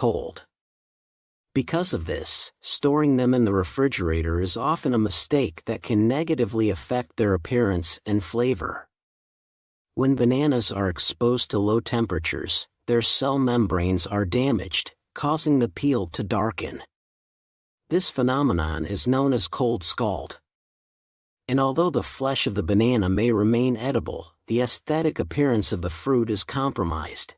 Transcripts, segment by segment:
cold. Because of this, storing them in the refrigerator is often a mistake that can negatively affect their appearance and flavor. When bananas are exposed to low temperatures, their cell membranes are damaged, causing the peel to darken. This phenomenon is known as cold scald. And although the flesh of the banana may remain edible, the aesthetic appearance of the fruit is compromised.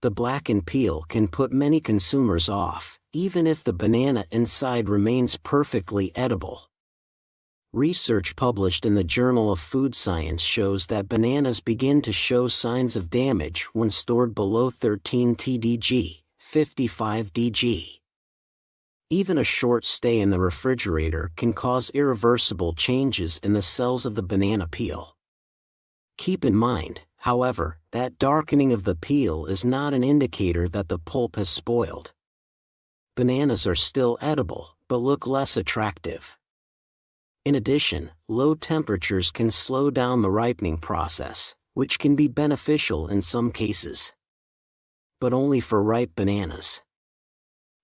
The blackened peel can put many consumers off, even if the banana inside remains perfectly edible. Research published in the Journal of Food Science shows that bananas begin to show signs of damage when stored below 13 TDG, 55 DG. Even a short stay in the refrigerator can cause irreversible changes in the cells of the banana peel. Keep in mind, however, that darkening of the peel is not an indicator that the pulp has spoiled. Bananas are still edible, but look less attractive. In addition, low temperatures can slow down the ripening process, which can be beneficial in some cases. But only for ripe bananas.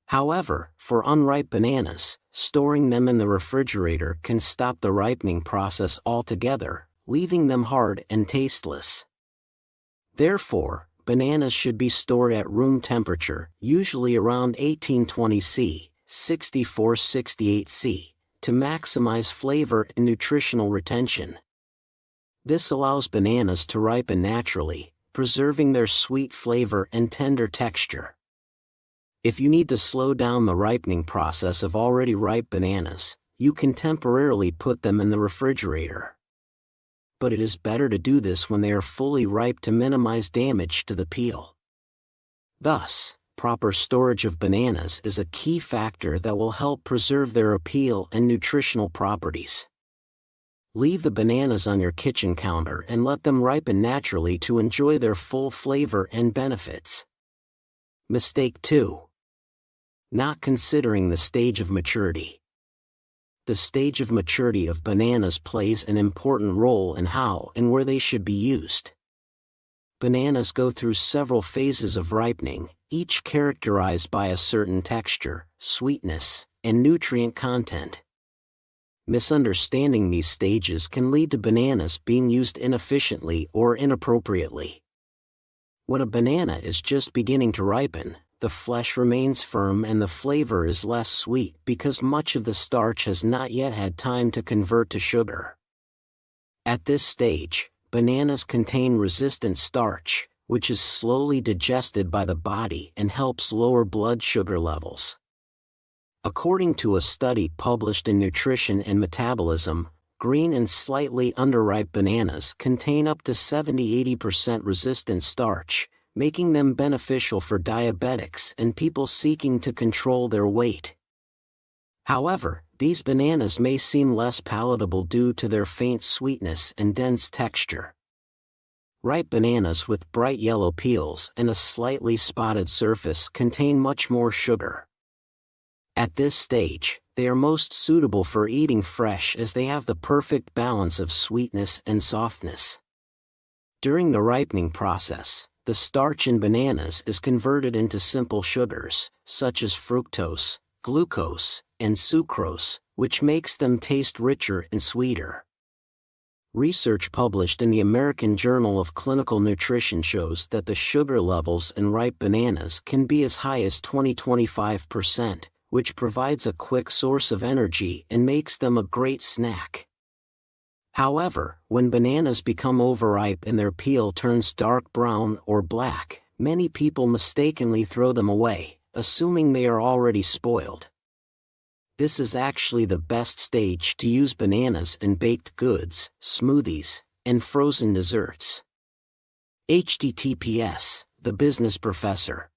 However, for unripe bananas, storing them in the refrigerator can stop the ripening process altogether, leaving them hard and tasteless. Therefore, bananas should be stored at room temperature, usually around 1820 C, 64-68 C, to maximize flavor and nutritional retention. This allows bananas to ripen naturally, preserving their sweet flavor and tender texture. If you need to slow down the ripening process of already ripe bananas, you can temporarily put them in the refrigerator. But it is better to do this when they are fully ripe to minimize damage to the peel. Thus, proper storage of bananas is a key factor that will help preserve their appeal and nutritional properties. Leave the bananas on your kitchen counter and let them ripen naturally to enjoy their full flavor and benefits. Mistake 2. Not considering the stage of maturity. The stage of maturity of bananas plays an important role in how and where they should be used. Bananas go through several phases of ripening, each characterized by a certain texture, sweetness, and nutrient content. Misunderstanding these stages can lead to bananas being used inefficiently or inappropriately. When a banana is just beginning to ripen, the flesh remains firm and the flavor is less sweet because much of the starch has not yet had time to convert to sugar. At this stage, bananas contain resistant starch, which is slowly digested by the body and helps lower blood sugar levels. According to a study published in Nutrition and Metabolism, green and slightly underripe bananas contain up to 70–80% resistant starch, making them beneficial for diabetics and people seeking to control their weight. However, these bananas may seem less palatable due to their faint sweetness and dense texture. Ripe bananas with bright yellow peels and a slightly spotted surface contain much more sugar. At this stage, they are most suitable for eating fresh as they have the perfect balance of sweetness and softness. During the ripening process, the starch in bananas is converted into simple sugars, such as fructose, glucose, and sucrose, which makes them taste richer and sweeter. Research published in the American Journal of Clinical Nutrition shows that the sugar levels in ripe bananas can be as high as 20–25%, which provides a quick source of energy and makes them a great snack. However, when bananas become overripe and their peel turns dark brown or black, many people mistakenly throw them away, assuming they are already spoiled. This is actually the best stage to use bananas in baked goods, smoothies, and frozen desserts. https, The Business Professor.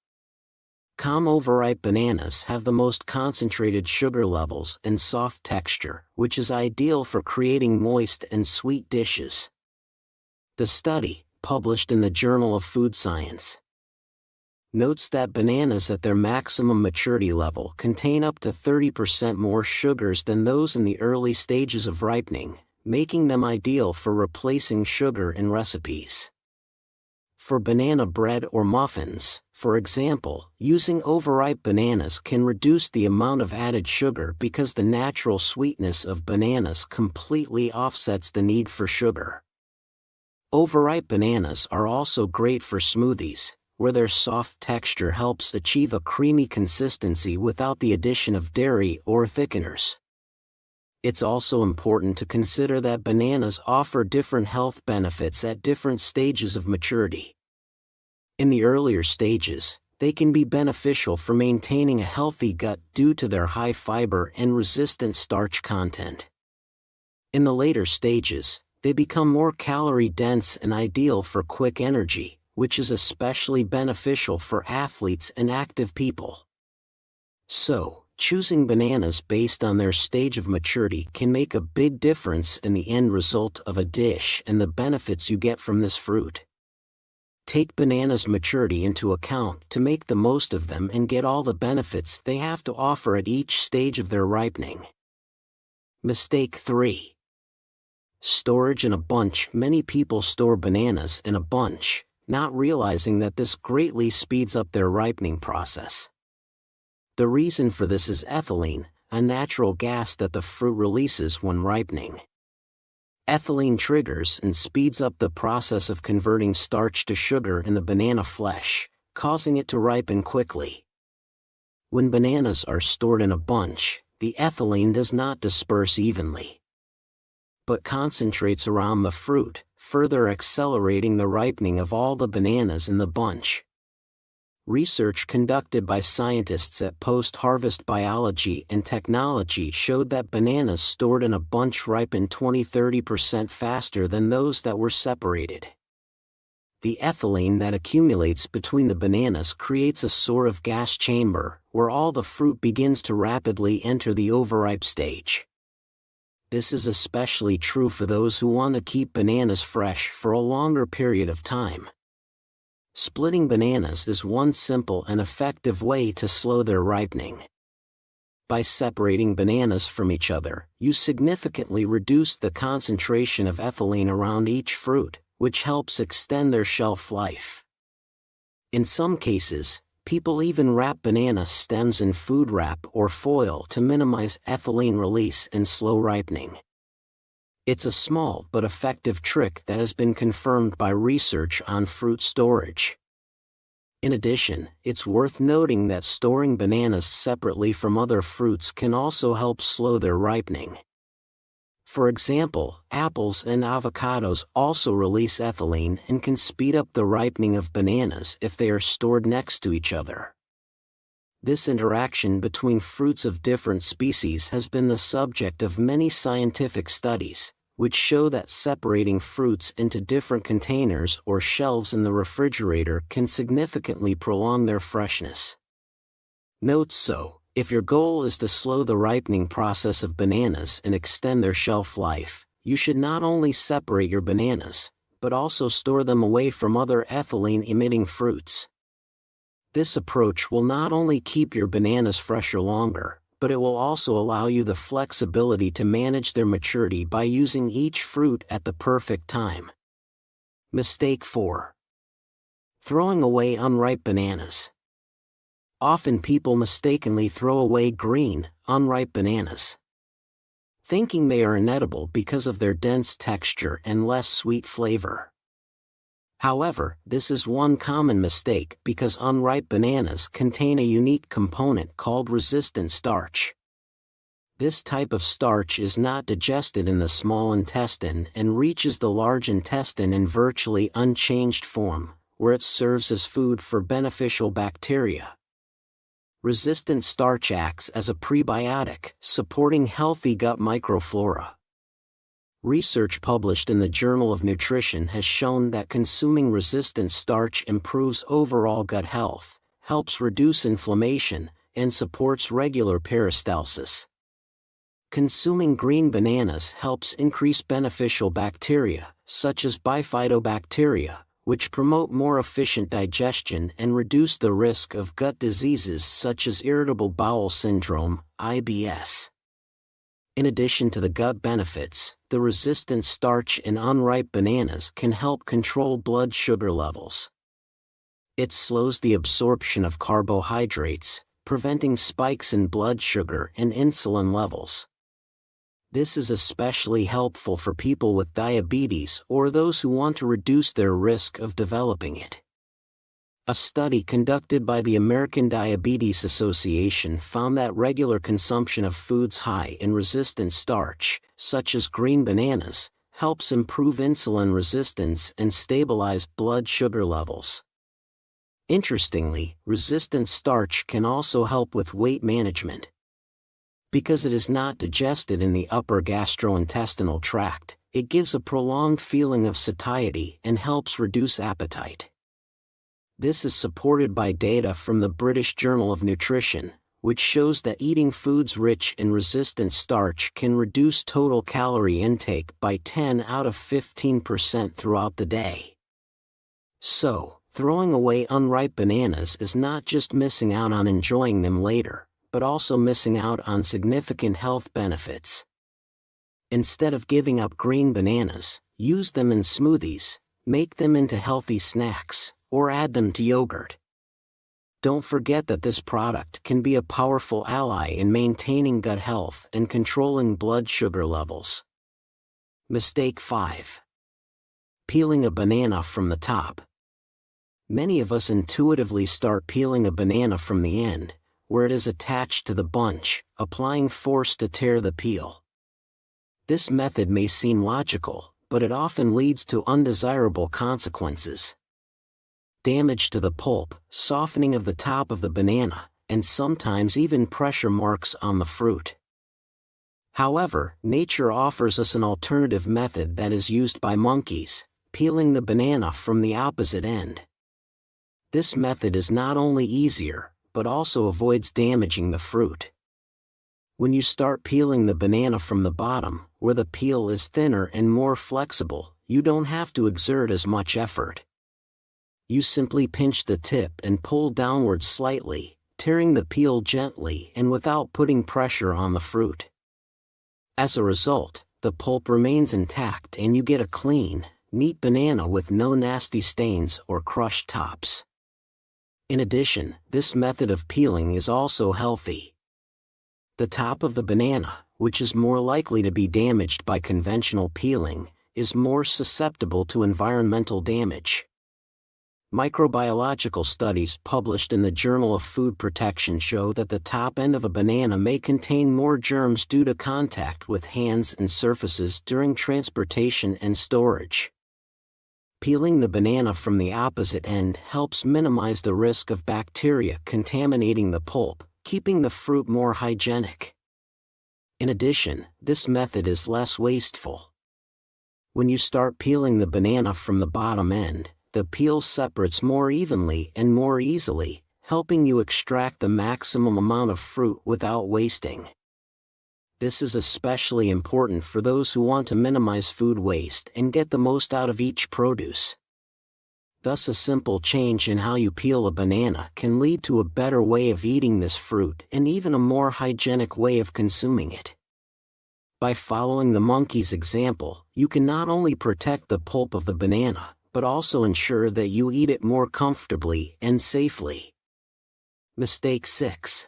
Overripe bananas have the most concentrated sugar levels and soft texture, which is ideal for creating moist and sweet dishes. The study, published in the Journal of Food Science, notes that bananas at their maximum maturity level contain up to 30% more sugars than those in the early stages of ripening, making them ideal for replacing sugar in recipes. For banana bread or muffins, For example, using overripe bananas can reduce the amount of added sugar because the natural sweetness of bananas completely offsets the need for sugar. Overripe bananas are also great for smoothies, where their soft texture helps achieve a creamy consistency without the addition of dairy or thickeners. It's also important to consider that bananas offer different health benefits at different stages of maturity. In the earlier stages, they can be beneficial for maintaining a healthy gut due to their high fiber and resistant starch content. In the later stages, they become more calorie-dense and ideal for quick energy, which is especially beneficial for athletes and active people. So, choosing bananas based on their stage of maturity can make a big difference in the end result of a dish and the benefits you get from this fruit. Take bananas' maturity into account to make the most of them and get all the benefits they have to offer at each stage of their ripening. Mistake 3. Storage in a bunch. Many people store bananas in a bunch, not realizing that this greatly speeds up their ripening process. The reason for this is ethylene, a natural gas that the fruit releases when ripening. Ethylene triggers and speeds up the process of converting starch to sugar in the banana flesh, causing it to ripen quickly. When bananas are stored in a bunch, the ethylene does not disperse evenly, but concentrates around the fruit, further accelerating the ripening of all the bananas in the bunch. Research conducted by scientists at Post-Harvest Biology and Technology showed that bananas stored in a bunch ripen 20–30% faster than those that were separated. The ethylene that accumulates between the bananas creates a sort of gas chamber, where all the fruit begins to rapidly enter the overripe stage. This is especially true for those who want to keep bananas fresh for a longer period of time. Splitting bananas is one simple and effective way to slow their ripening. By separating bananas from each other, you significantly reduce the concentration of ethylene around each fruit, which helps extend their shelf life. In some cases, people even wrap banana stems in food wrap or foil to minimize ethylene release and slow ripening. It's a small but effective trick that has been confirmed by research on fruit storage. In addition, it's worth noting that storing bananas separately from other fruits can also help slow their ripening. For example, apples and avocados also release ethylene and can speed up the ripening of bananas if they are stored next to each other. This interaction between fruits of different species has been the subject of many scientific studies, which show that separating fruits into different containers or shelves in the refrigerator can significantly prolong their freshness. Note: so, if your goal is to slow the ripening process of bananas and extend their shelf life, you should not only separate your bananas, but also store them away from other ethylene-emitting fruits. This approach will not only keep your bananas fresher longer, but it will also allow you the flexibility to manage their maturity by using each fruit at the perfect time. Mistake 4. Throwing away unripe bananas. Often people mistakenly throw away green, unripe bananas, thinking they are inedible because of their dense texture and less sweet flavor. However, this is one common mistake because unripe bananas contain a unique component called resistant starch. This type of starch is not digested in the small intestine and reaches the large intestine in virtually unchanged form, where it serves as food for beneficial bacteria. Resistant starch acts as a prebiotic, supporting healthy gut microflora. Research published in the Journal of Nutrition has shown that consuming resistant starch improves overall gut health, helps reduce inflammation, and supports regular peristalsis. Consuming green bananas helps increase beneficial bacteria, such as bifidobacteria, which promote more efficient digestion and reduce the risk of gut diseases such as irritable bowel syndrome, IBS. In addition to the gut benefits, the resistant starch in unripe bananas can help control blood sugar levels. It slows the absorption of carbohydrates, preventing spikes in blood sugar and insulin levels. This is especially helpful for people with diabetes or those who want to reduce their risk of developing it. A study conducted by the American Diabetes Association found that regular consumption of foods high in resistant starch, such as green bananas, helps improve insulin resistance and stabilize blood sugar levels. Interestingly, resistant starch can also help with weight management. Because it is not digested in the upper gastrointestinal tract, it gives a prolonged feeling of satiety and helps reduce appetite. This is supported by data from the British Journal of Nutrition, which shows that eating foods rich in resistant starch can reduce total calorie intake by 10 out of 15% throughout the day. So, throwing away unripe bananas is not just missing out on enjoying them later, but also missing out on significant health benefits. Instead of giving up green bananas, use them in smoothies, make them into healthy snacks, or add them to yogurt. Don't forget that this product can be a powerful ally in maintaining gut health and controlling blood sugar levels. Mistake 5. Peeling a banana from the top. Many of us intuitively start peeling a banana from the end, where it is attached to the bunch, applying force to tear the peel. This method may seem logical, but it often leads to undesirable consequences. Damage to the pulp, softening of the top of the banana, and sometimes even pressure marks on the fruit. However, nature offers us an alternative method that is used by monkeys, peeling the banana from the opposite end. This method is not only easier, but also avoids damaging the fruit. When you start peeling the banana from the bottom, where the peel is thinner and more flexible, you don't have to exert as much effort. You simply pinch the tip and pull downward slightly, tearing the peel gently and without putting pressure on the fruit. As a result, the pulp remains intact and you get a clean, neat banana with no nasty stains or crushed tops. In addition, this method of peeling is also healthy. The top of the banana, which is more likely to be damaged by conventional peeling, is more susceptible to environmental damage. Microbiological studies published in the Journal of Food Protection show that the top end of a banana may contain more germs due to contact with hands and surfaces during transportation and storage. Peeling the banana from the opposite end helps minimize the risk of bacteria contaminating the pulp, keeping the fruit more hygienic. In addition, this method is less wasteful. When you start peeling the banana from the bottom end, the peel separates more evenly and more easily, helping you extract the maximum amount of fruit without wasting. This is especially important for those who want to minimize food waste and get the most out of each produce. Thus, a simple change in how you peel a banana can lead to a better way of eating this fruit and even a more hygienic way of consuming it. By following the monkey's example, you can not only protect the pulp of the banana, but also ensure that you eat it more comfortably and safely. Mistake 6.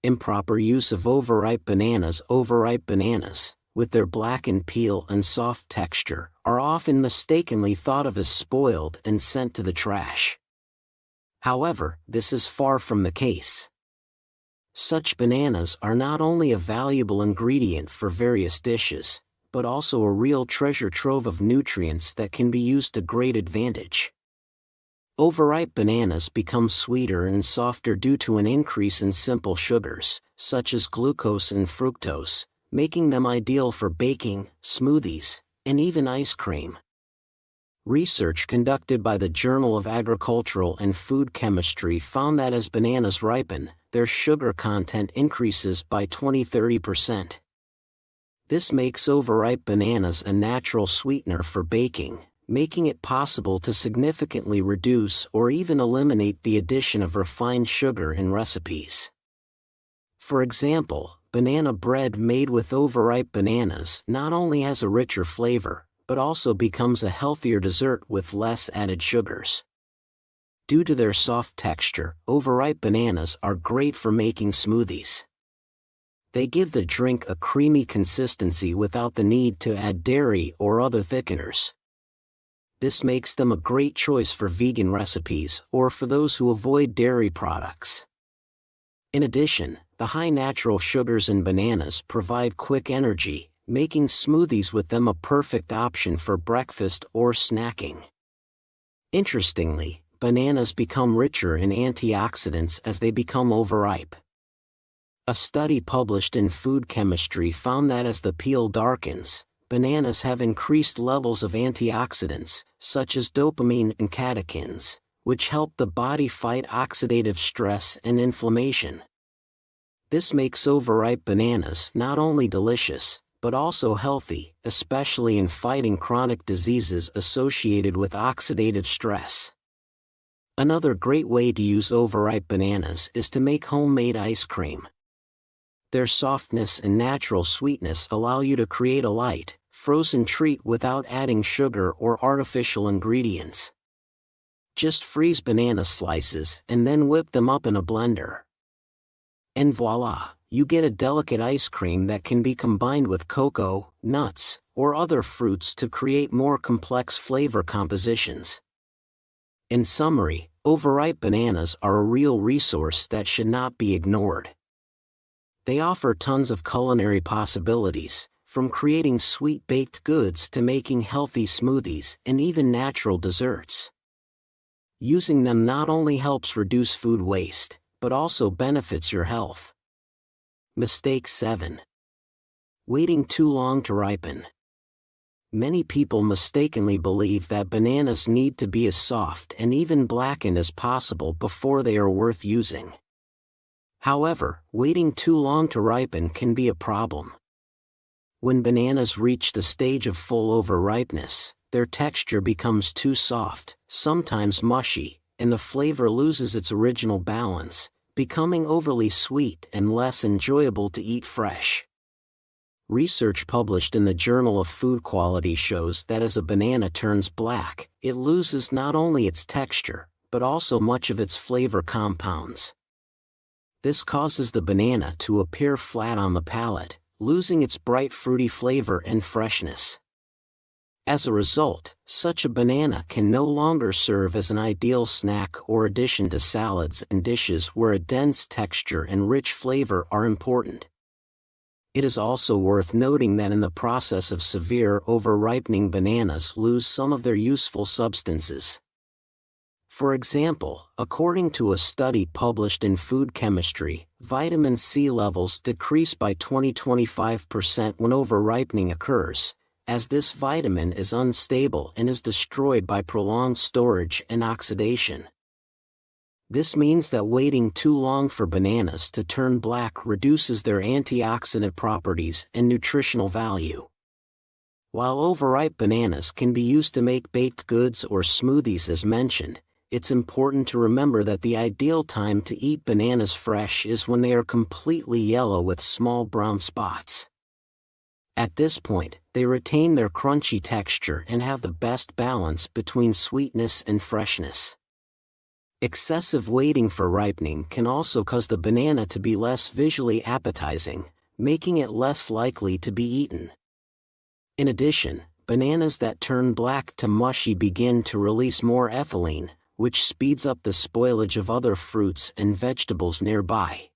Improper use of overripe bananas. Overripe bananas, with their blackened peel and soft texture, are often mistakenly thought of as spoiled and sent to the trash. However, this is far from the case. Such bananas are not only a valuable ingredient for various dishes, but also a real treasure trove of nutrients that can be used to great advantage. Overripe bananas become sweeter and softer due to an increase in simple sugars, such as glucose and fructose, making them ideal for baking, smoothies, and even ice cream. Research conducted by the Journal of Agricultural and Food Chemistry found that as bananas ripen, their sugar content increases by 20–30%. This makes overripe bananas a natural sweetener for baking, making it possible to significantly reduce or even eliminate the addition of refined sugar in recipes. For example, banana bread made with overripe bananas not only has a richer flavor, but also becomes a healthier dessert with less added sugars. Due to their soft texture, overripe bananas are great for making smoothies. They give the drink a creamy consistency without the need to add dairy or other thickeners. This makes them a great choice for vegan recipes or for those who avoid dairy products. In addition, the high natural sugars in bananas provide quick energy, making smoothies with them a perfect option for breakfast or snacking. Interestingly, bananas become richer in antioxidants as they become overripe. A study published in Food Chemistry found that as the peel darkens, bananas have increased levels of antioxidants, such as dopamine and catechins, which help the body fight oxidative stress and inflammation. This makes overripe bananas not only delicious, but also healthy, especially in fighting chronic diseases associated with oxidative stress. Another great way to use overripe bananas is to make homemade ice cream. Their softness and natural sweetness allow you to create a light, frozen treat without adding sugar or artificial ingredients. Just freeze banana slices and then whip them up in a blender. And voila, you get a delicate ice cream that can be combined with cocoa, nuts, or other fruits to create more complex flavor compositions. In summary, overripe bananas are a real resource that should not be ignored. They offer tons of culinary possibilities, from creating sweet baked goods to making healthy smoothies and even natural desserts. Using them not only helps reduce food waste, but also benefits your health. Mistake 7. Waiting too long to ripen. Many people mistakenly believe that bananas need to be as soft and even blackened as possible before they are worth using. However, waiting too long to ripen can be a problem. When bananas reach the stage of full overripeness, their texture becomes too soft, sometimes mushy, and the flavor loses its original balance, becoming overly sweet and less enjoyable to eat fresh. Research published in the Journal of Food Quality shows that as a banana turns black, it loses not only its texture, but also much of its flavor compounds. This causes the banana to appear flat on the palate, losing its bright fruity flavor and freshness. As a result, such a banana can no longer serve as an ideal snack or addition to salads and dishes where a dense texture and rich flavor are important. It is also worth noting that in the process of severe over-ripening, bananas lose some of their useful substances. For example, according to a study published in Food Chemistry, vitamin C levels decrease by 20–25% when over-ripening occurs, as this vitamin is unstable and is destroyed by prolonged storage and oxidation. This means that waiting too long for bananas to turn black reduces their antioxidant properties and nutritional value. While overripe bananas can be used to make baked goods or smoothies as mentioned, it's important to remember that the ideal time to eat bananas fresh is when they are completely yellow with small brown spots. At this point, they retain their crunchy texture and have the best balance between sweetness and freshness. Excessive waiting for ripening can also cause the banana to be less visually appetizing, making it less likely to be eaten. In addition, bananas that turn black to mushy begin to release more ethylene, which speeds up the spoilage of other fruits and vegetables nearby.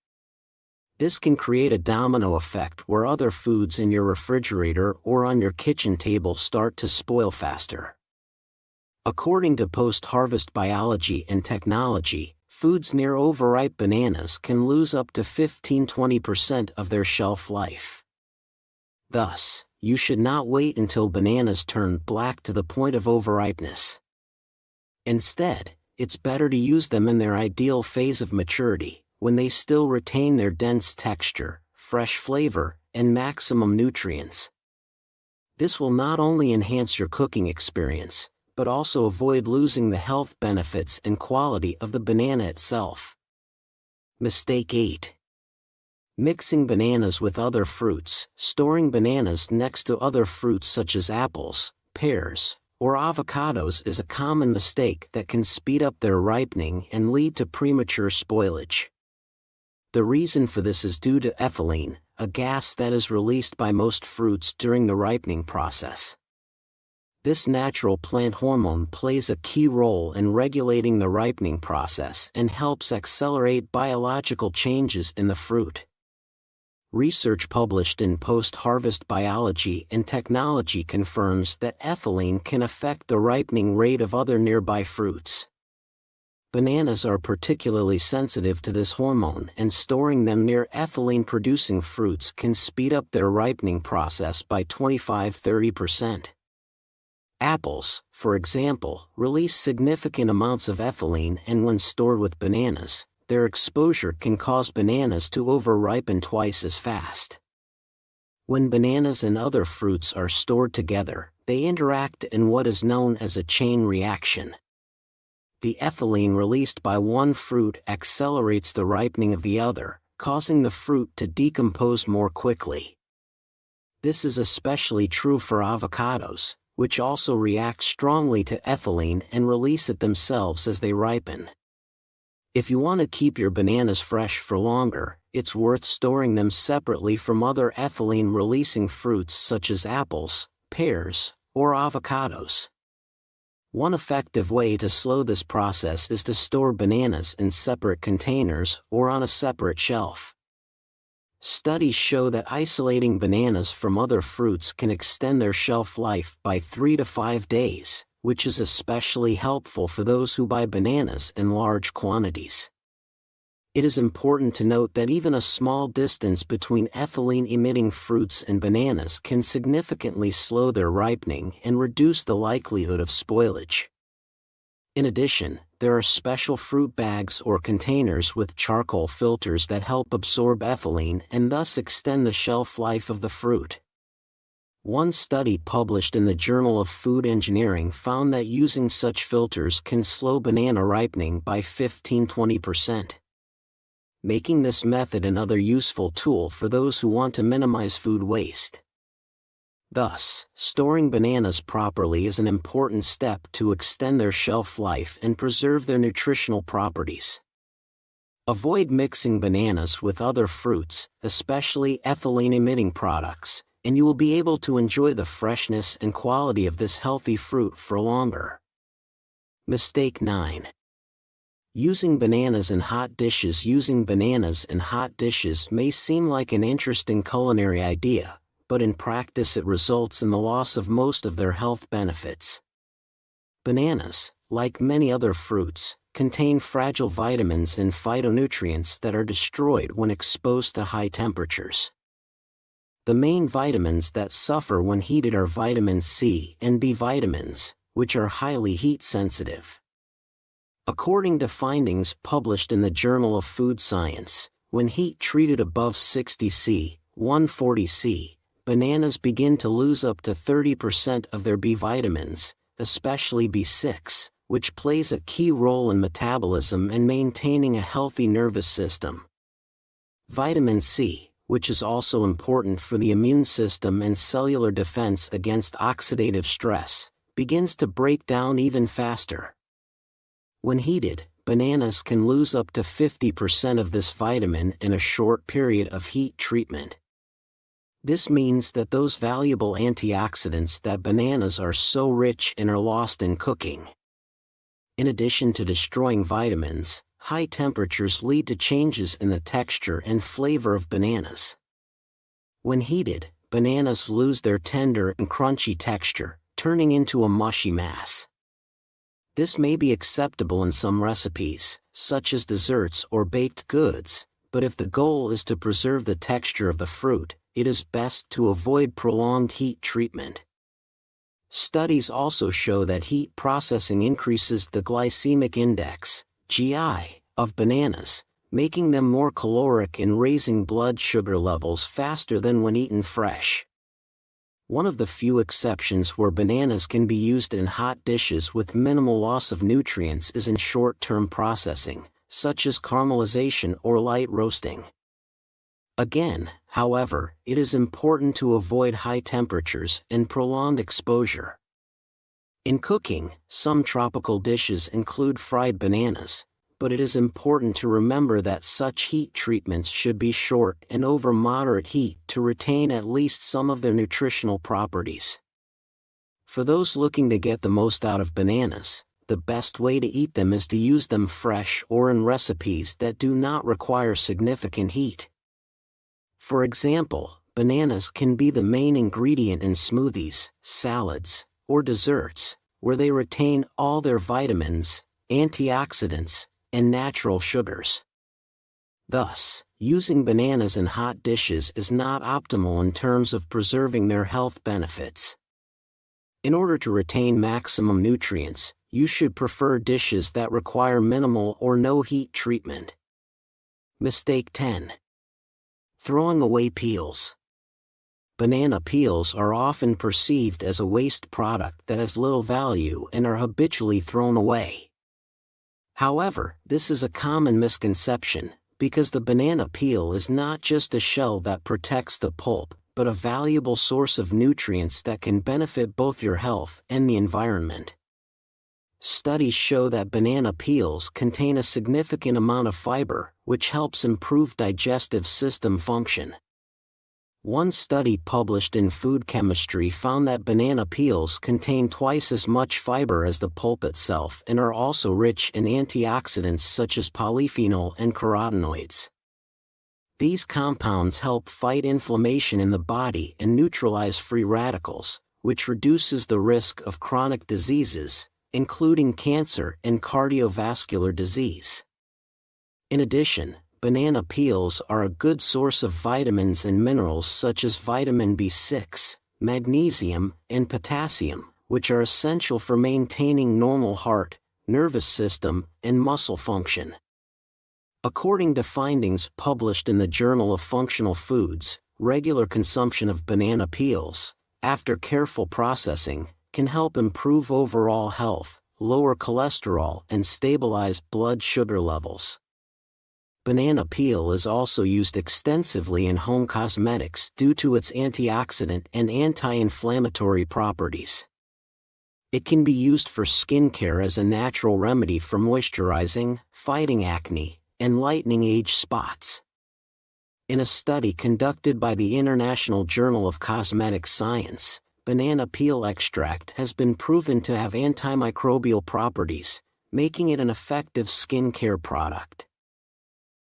This can create a domino effect where other foods in your refrigerator or on your kitchen table start to spoil faster. According to Post-Harvest Biology and Technology, foods near overripe bananas can lose up to 15–20% of their shelf life. Thus, you should not wait until bananas turn black to the point of overripeness. Instead, it's better to use them in their ideal phase of maturity, when they still retain their dense texture, fresh flavor, and maximum nutrients. This will not only enhance your cooking experience, but also avoid losing the health benefits and quality of the banana itself. Mistake 8. Mixing bananas with other fruits. Storing bananas next to other fruits such as apples, pears, or avocados is a common mistake that can speed up their ripening and lead to premature spoilage. The reason for this is due to ethylene, a gas that is released by most fruits during the ripening process. This natural plant hormone plays a key role in regulating the ripening process and helps accelerate biological changes in the fruit. Research published in Post-Harvest Biology and Technology confirms that ethylene can affect the ripening rate of other nearby fruits. Bananas are particularly sensitive to this hormone, and storing them near ethylene-producing fruits can speed up their ripening process by 25–30%. Apples, for example, release significant amounts of ethylene, and when stored with bananas, their exposure can cause bananas to over-ripen twice as fast. When bananas and other fruits are stored together, they interact in what is known as a chain reaction. The ethylene released by one fruit accelerates the ripening of the other, causing the fruit to decompose more quickly. This is especially true for avocados, which also react strongly to ethylene and release it themselves as they ripen. If you want to keep your bananas fresh for longer, it's worth storing them separately from other ethylene-releasing fruits such as apples, pears, or avocados. One effective way to slow this process is to store bananas in separate containers or on a separate shelf. Studies show that isolating bananas from other fruits can extend their shelf life by 3 to 5 days, which is especially helpful for those who buy bananas in large quantities. It is important to note that even a small distance between ethylene-emitting fruits and bananas can significantly slow their ripening and reduce the likelihood of spoilage. In addition, there are special fruit bags or containers with charcoal filters that help absorb ethylene and thus extend the shelf life of the fruit. One study published in the Journal of Food Engineering found that using such filters can slow banana ripening by 15–20%. Making this method another useful tool for those who want to minimize food waste. Thus, storing bananas properly is an important step to extend their shelf life and preserve their nutritional properties. Avoid mixing bananas with other fruits, especially ethylene-emitting products, and you will be able to enjoy the freshness and quality of this healthy fruit for longer. Mistake 9. Using bananas in hot dishes. Using bananas in hot dishes may seem like an interesting culinary idea, but in practice it results in the loss of most of their health benefits. Bananas, like many other fruits, contain fragile vitamins and phytonutrients that are destroyed when exposed to high temperatures. The main vitamins that suffer when heated are vitamin C and B vitamins, which are highly heat-sensitive. According to findings published in the Journal of Food Science, when heat treated above 60 C, 140 C, bananas begin to lose up to 30% of their B vitamins, especially B6, which plays a key role in metabolism and maintaining a healthy nervous system. Vitamin C, which is also important for the immune system and cellular defense against oxidative stress, begins to break down even faster. When heated, bananas can lose up to 50% of this vitamin in a short period of heat treatment. This means that those valuable antioxidants that bananas are so rich in are lost in cooking. In addition to destroying vitamins, high temperatures lead to changes in the texture and flavor of bananas. When heated, bananas lose their tender and crunchy texture, turning into a mushy mass. This may be acceptable in some recipes, such as desserts or baked goods, but if the goal is to preserve the texture of the fruit, it is best to avoid prolonged heat treatment. Studies also show that heat processing increases the glycemic index, GI, of bananas, making them more caloric and raising blood sugar levels faster than when eaten fresh. One of the few exceptions where bananas can be used in hot dishes with minimal loss of nutrients is in short-term processing, such as caramelization or light roasting. Again, however, it is important to avoid high temperatures and prolonged exposure. In cooking, some tropical dishes include fried bananas, but it is important to remember that such heat treatments should be short and over moderate heat to retain at least some of their nutritional properties. For those looking to get the most out of bananas, the best way to eat them is to use them fresh or in recipes that do not require significant heat. For example, bananas can be the main ingredient in smoothies, salads, or desserts, where they retain all their vitamins, antioxidants, and natural sugars. Thus, using bananas in hot dishes is not optimal in terms of preserving their health benefits. In order to retain maximum nutrients, you should prefer dishes that require minimal or no heat treatment. Mistake 10. Throwing away peels. Banana peels are often perceived as a waste product that has little value and are habitually thrown away. However, this is a common misconception, because the banana peel is not just a shell that protects the pulp, but a valuable source of nutrients that can benefit both your health and the environment. Studies show that banana peels contain a significant amount of fiber, which helps improve digestive system function. One study published in Food Chemistry found that banana peels contain twice as much fiber as the pulp itself and are also rich in antioxidants such as polyphenol and carotenoids. These compounds help fight inflammation in the body and neutralize free radicals, which reduces the risk of chronic diseases, including cancer and cardiovascular disease. In addition, banana peels are a good source of vitamins and minerals such as vitamin B6, magnesium, and potassium, which are essential for maintaining normal heart, nervous system, and muscle function. According to findings published in the Journal of Functional Foods, regular consumption of banana peels, after careful processing, can help improve overall health, lower cholesterol, and stabilize blood sugar levels. Banana peel is also used extensively in home cosmetics due to its antioxidant and anti-inflammatory properties. It can be used for skincare as a natural remedy for moisturizing, fighting acne, and lightening age spots. In a study conducted by the International Journal of Cosmetic Science, banana peel extract has been proven to have antimicrobial properties, making it an effective skincare product.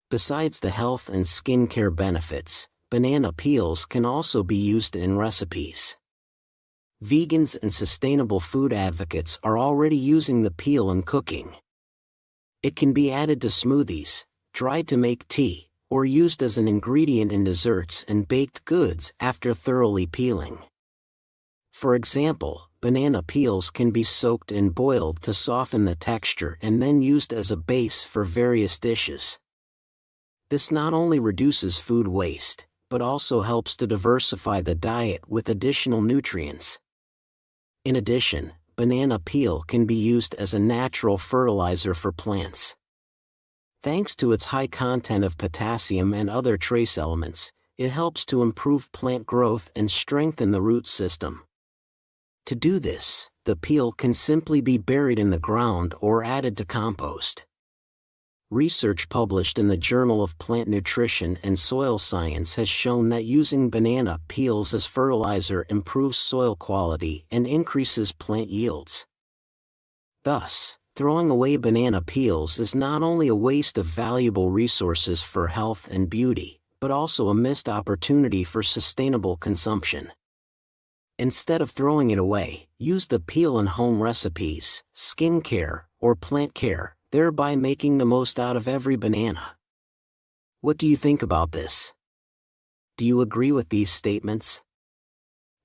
Besides the health and skincare benefits, banana peels can also be used in recipes. Vegans and sustainable food advocates are already using the peel in cooking. It can be added to smoothies, dried to make tea, or used as an ingredient in desserts and baked goods after thoroughly peeling. For example, banana peels can be soaked and boiled to soften the texture and then used as a base for various dishes. This not only reduces food waste, but also helps to diversify the diet with additional nutrients. In addition, banana peel can be used as a natural fertilizer for plants. Thanks to its high content of potassium and other trace elements, it helps to improve plant growth and strengthen the root system. To do this, the peel can simply be buried in the ground or added to compost. Research published in the Journal of Plant Nutrition and Soil Science has shown that using banana peels as fertilizer improves soil quality and increases plant yields. Thus, throwing away banana peels is not only a waste of valuable resources for health and beauty, but also a missed opportunity for sustainable consumption. Instead of throwing it away, use the peel in home recipes, skincare, or plant care, thereby making the most out of every banana. What do you think about this? Do you agree with these statements?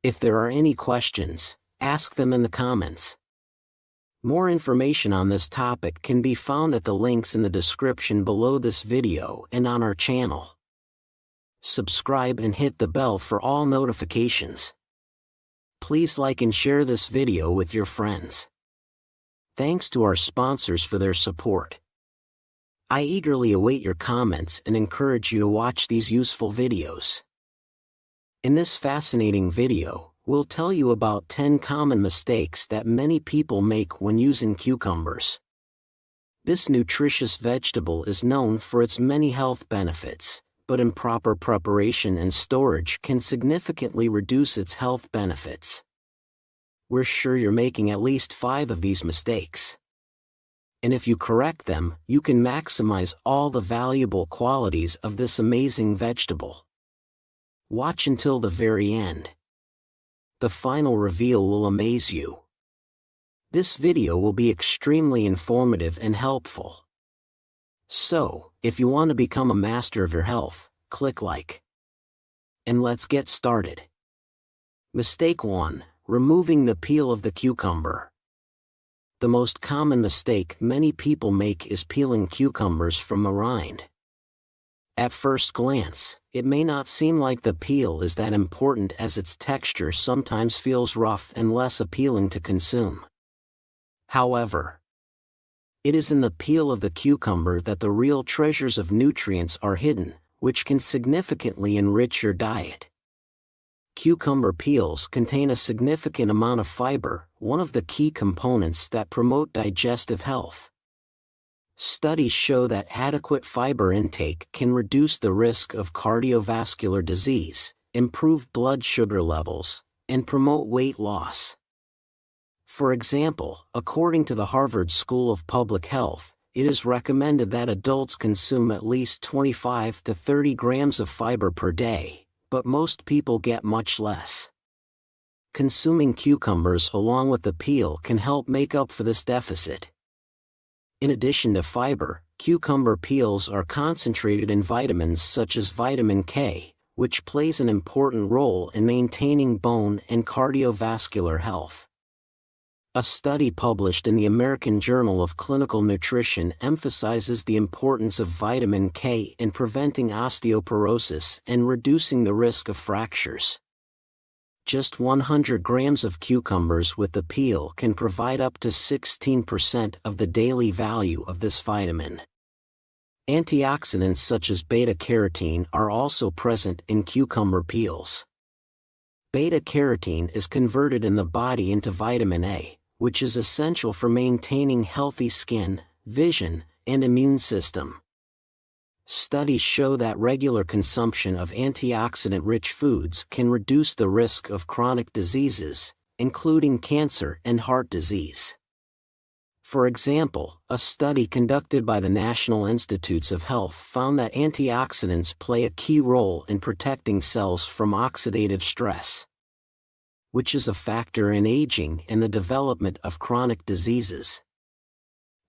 If there are any questions, ask them in the comments. More information on this topic can be found at the links in the description below this video and on our channel. Subscribe and hit the bell for all notifications. Please like and share this video with your friends. Thanks to our sponsors for their support. I eagerly await your comments and encourage you to watch these useful videos. In this fascinating video, we'll tell you about 10 common mistakes that many people make when using cucumbers. This nutritious vegetable is known for its many health benefits, but improper preparation and storage can significantly reduce its health benefits. We're sure you're making at least 5 of these mistakes. And if you correct them, you can maximize all the valuable qualities of this amazing vegetable. Watch until the very end. The final reveal will amaze you. This video will be extremely informative and helpful. So, if you want to become a master of your health, click like. And let's get started. Mistake 1. Removing the peel of the cucumber. The most common mistake many people make is peeling cucumbers from the rind. At first glance, it may not seem like the peel is that important as its texture sometimes feels rough and less appealing to consume. However, it is in the peel of the cucumber that the real treasures of nutrients are hidden, which can significantly enrich your diet. Cucumber peels contain a significant amount of fiber, one of the key components that promote digestive health. Studies show that adequate fiber intake can reduce the risk of cardiovascular disease, improve blood sugar levels, and promote weight loss. For example, according to the Harvard School of Public Health, it is recommended that adults consume at least 25 to 30 grams of fiber per day, but most people get much less. Consuming cucumbers along with the peel can help make up for this deficit. In addition to fiber, cucumber peels are concentrated in vitamins such as vitamin K, which plays an important role in maintaining bone and cardiovascular health. A study published in the American Journal of Clinical Nutrition emphasizes the importance of vitamin K in preventing osteoporosis and reducing the risk of fractures. Just 100 grams of cucumbers with the peel can provide up to 16% of the daily value of this vitamin. Antioxidants such as beta-carotene are also present in cucumber peels. Beta-carotene is converted in the body into vitamin A, which is essential for maintaining healthy skin, vision, and immune system. Studies show that regular consumption of antioxidant-rich foods can reduce the risk of chronic diseases, including cancer and heart disease. For example, a study conducted by the National Institutes of Health found that antioxidants play a key role in protecting cells from oxidative stress, which is a factor in aging and the development of chronic diseases.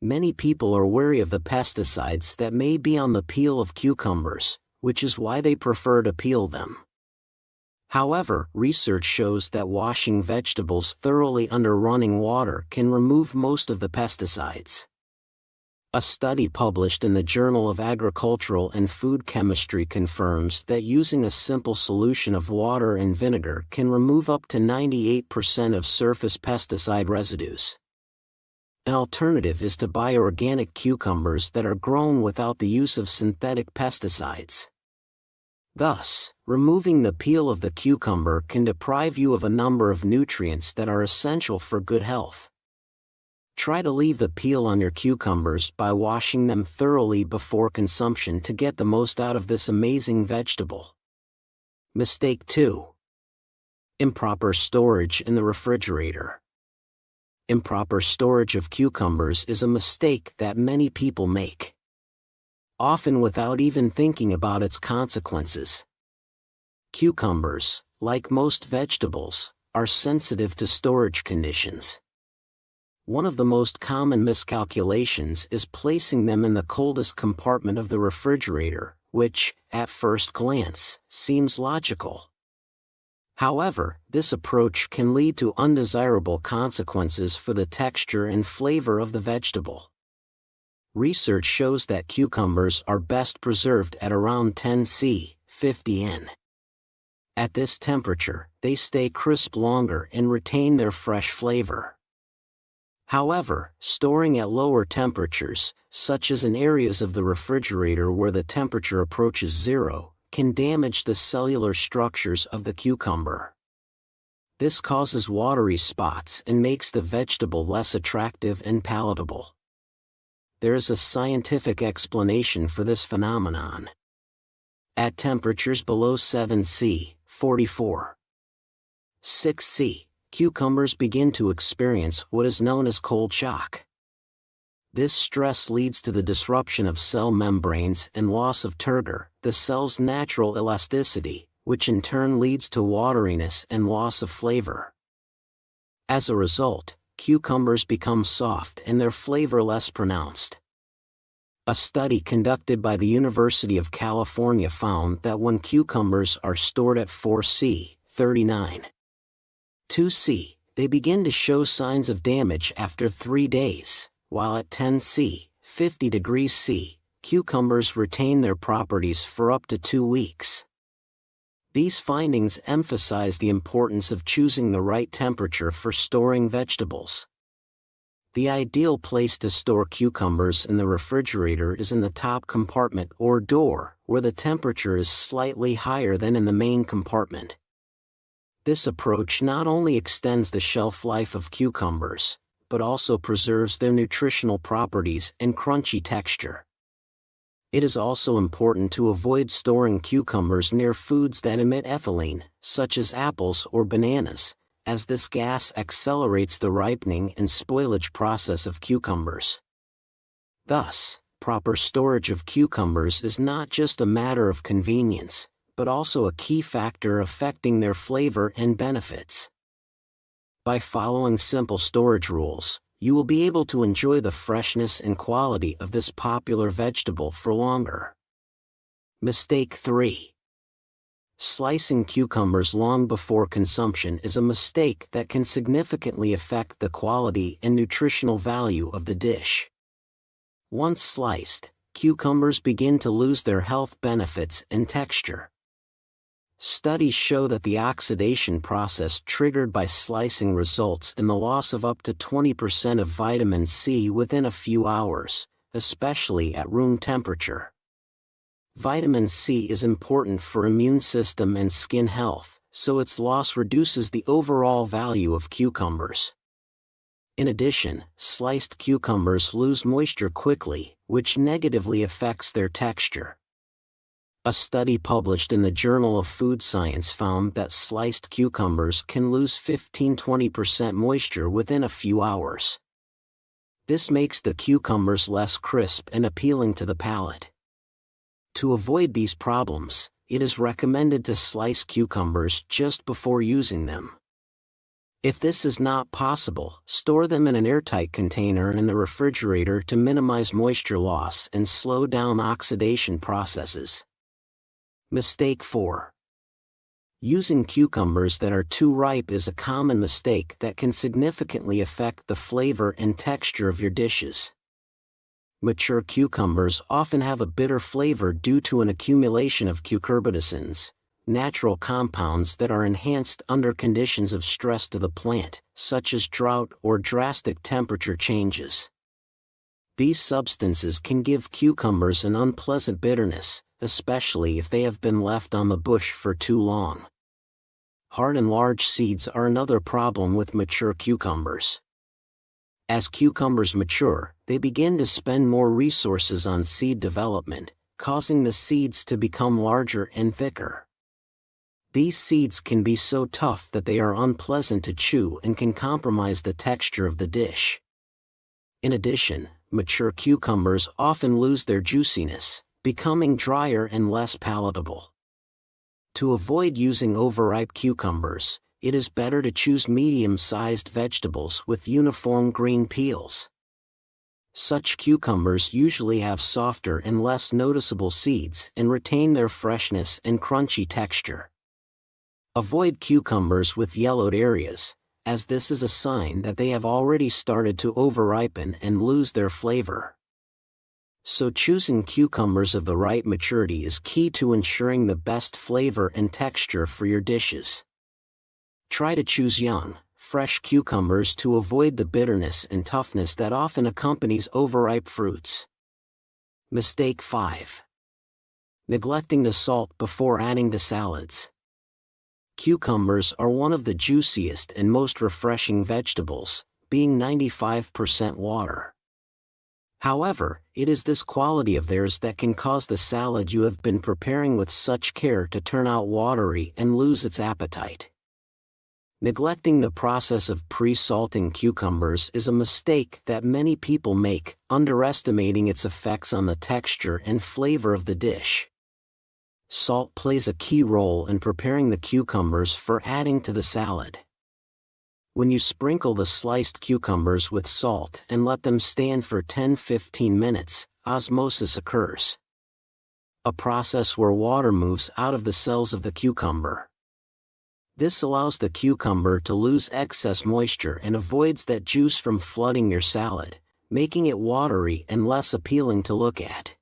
Many people are wary of the pesticides that may be on the peel of cucumbers, which is why they prefer to peel them. However, research shows that washing vegetables thoroughly under running water can remove most of the pesticides. A study published in the Journal of Agricultural and Food Chemistry confirms that using a simple solution of water and vinegar can remove up to 98% of surface pesticide residues. An alternative is to buy organic cucumbers that are grown without the use of synthetic pesticides. Thus, removing the peel of the cucumber can deprive you of a number of nutrients that are essential for good health. Try to leave the peel on your cucumbers by washing them thoroughly before consumption to get the most out of this amazing vegetable. Mistake 2. Improper storage in the refrigerator. Improper storage of cucumbers is a mistake that many people make, often without even thinking about its consequences. Cucumbers, like most vegetables, are sensitive to storage conditions. One of the most common miscalculations is placing them in the coldest compartment of the refrigerator, which, at first glance, seems logical. However, this approach can lead to undesirable consequences for the texture and flavor of the vegetable. Research shows that cucumbers are best preserved at around 10 C, 50 N. At this temperature, they stay crisp longer and retain their fresh flavor. However, storing at lower temperatures, such as in areas of the refrigerator where the temperature approaches zero, can damage the cellular structures of the cucumber. This causes watery spots and makes the vegetable less attractive and palatable. There is a scientific explanation for this phenomenon. At temperatures below 7°C, 44°C, cucumbers begin to experience what is known as cold shock. This stress leads to the disruption of cell membranes and loss of turgor, the cell's natural elasticity, which in turn leads to wateriness and loss of flavor. As a result, cucumbers become soft and their flavor less pronounced. A study conducted by the University of California found that when cucumbers are stored at 4°C, 39°C, they begin to show signs of damage after 3 days, while at 10°C, 50°C, cucumbers retain their properties for up to 2 weeks. These findings emphasize the importance of choosing the right temperature for storing vegetables. The ideal place to store cucumbers in the refrigerator is in the top compartment or door, where the temperature is slightly higher than in the main compartment. This approach not only extends the shelf life of cucumbers, but also preserves their nutritional properties and crunchy texture. It is also important to avoid storing cucumbers near foods that emit ethylene, such as apples or bananas, as this gas accelerates the ripening and spoilage process of cucumbers. Thus, proper storage of cucumbers is not just a matter of convenience, but also a key factor affecting their flavor and benefits. By following simple storage rules, you will be able to enjoy the freshness and quality of this popular vegetable for longer. Mistake 3. Slicing cucumbers long before consumption is a mistake that can significantly affect the quality and nutritional value of the dish. Once sliced, cucumbers begin to lose their health benefits and texture. Studies show that the oxidation process triggered by slicing results in the loss of up to 20% of vitamin C within a few hours, especially at room temperature. Vitamin C is important for immune system and skin health, so its loss reduces the overall value of cucumbers. In addition, sliced cucumbers lose moisture quickly, which negatively affects their texture. A study published in the Journal of Food Science found that sliced cucumbers can lose 15–20% moisture within a few hours. This makes the cucumbers less crisp and appealing to the palate. To avoid these problems, it is recommended to slice cucumbers just before using them. If this is not possible, store them in an airtight container in the refrigerator to minimize moisture loss and slow down oxidation processes. Mistake 4. Using cucumbers that are too ripe is a common mistake that can significantly affect the flavor and texture of your dishes. Mature cucumbers often have a bitter flavor due to an accumulation of cucurbitacins, natural compounds that are enhanced under conditions of stress to the plant, such as drought or drastic temperature changes. These substances can give cucumbers an unpleasant bitterness, especially if they have been left on the bush for too long. Hard and large seeds are another problem with mature cucumbers. As cucumbers mature, they begin to spend more resources on seed development, causing the seeds to become larger and thicker. These seeds can be so tough that they are unpleasant to chew and can compromise the texture of the dish. In addition, mature cucumbers often lose their juiciness, becoming drier and less palatable. To avoid using overripe cucumbers, it is better to choose medium-sized vegetables with uniform green peels. Such cucumbers usually have softer and less noticeable seeds and retain their freshness and crunchy texture. Avoid cucumbers with yellowed areas, as this is a sign that they have already started to overripen and lose their flavor. So choosing cucumbers of the right maturity is key to ensuring the best flavor and texture for your dishes. Try to choose young, fresh cucumbers to avoid the bitterness and toughness that often accompanies overripe fruits. Mistake 5. Neglecting to salt before adding to salads. Cucumbers are one of the juiciest and most refreshing vegetables, being 95% water. However, it is this quality of theirs that can cause the salad you have been preparing with such care to turn out watery and lose its appetite. Neglecting the process of pre-salting cucumbers is a mistake that many people make, underestimating its effects on the texture and flavor of the dish. Salt plays a key role in preparing the cucumbers for adding to the salad. When you sprinkle the sliced cucumbers with salt and let them stand for 10-15 minutes, osmosis occurs. A process where water moves out of the cells of the cucumber. This allows the cucumber to lose excess moisture and avoids that juice from flooding your salad, making it watery and less appealing to look at.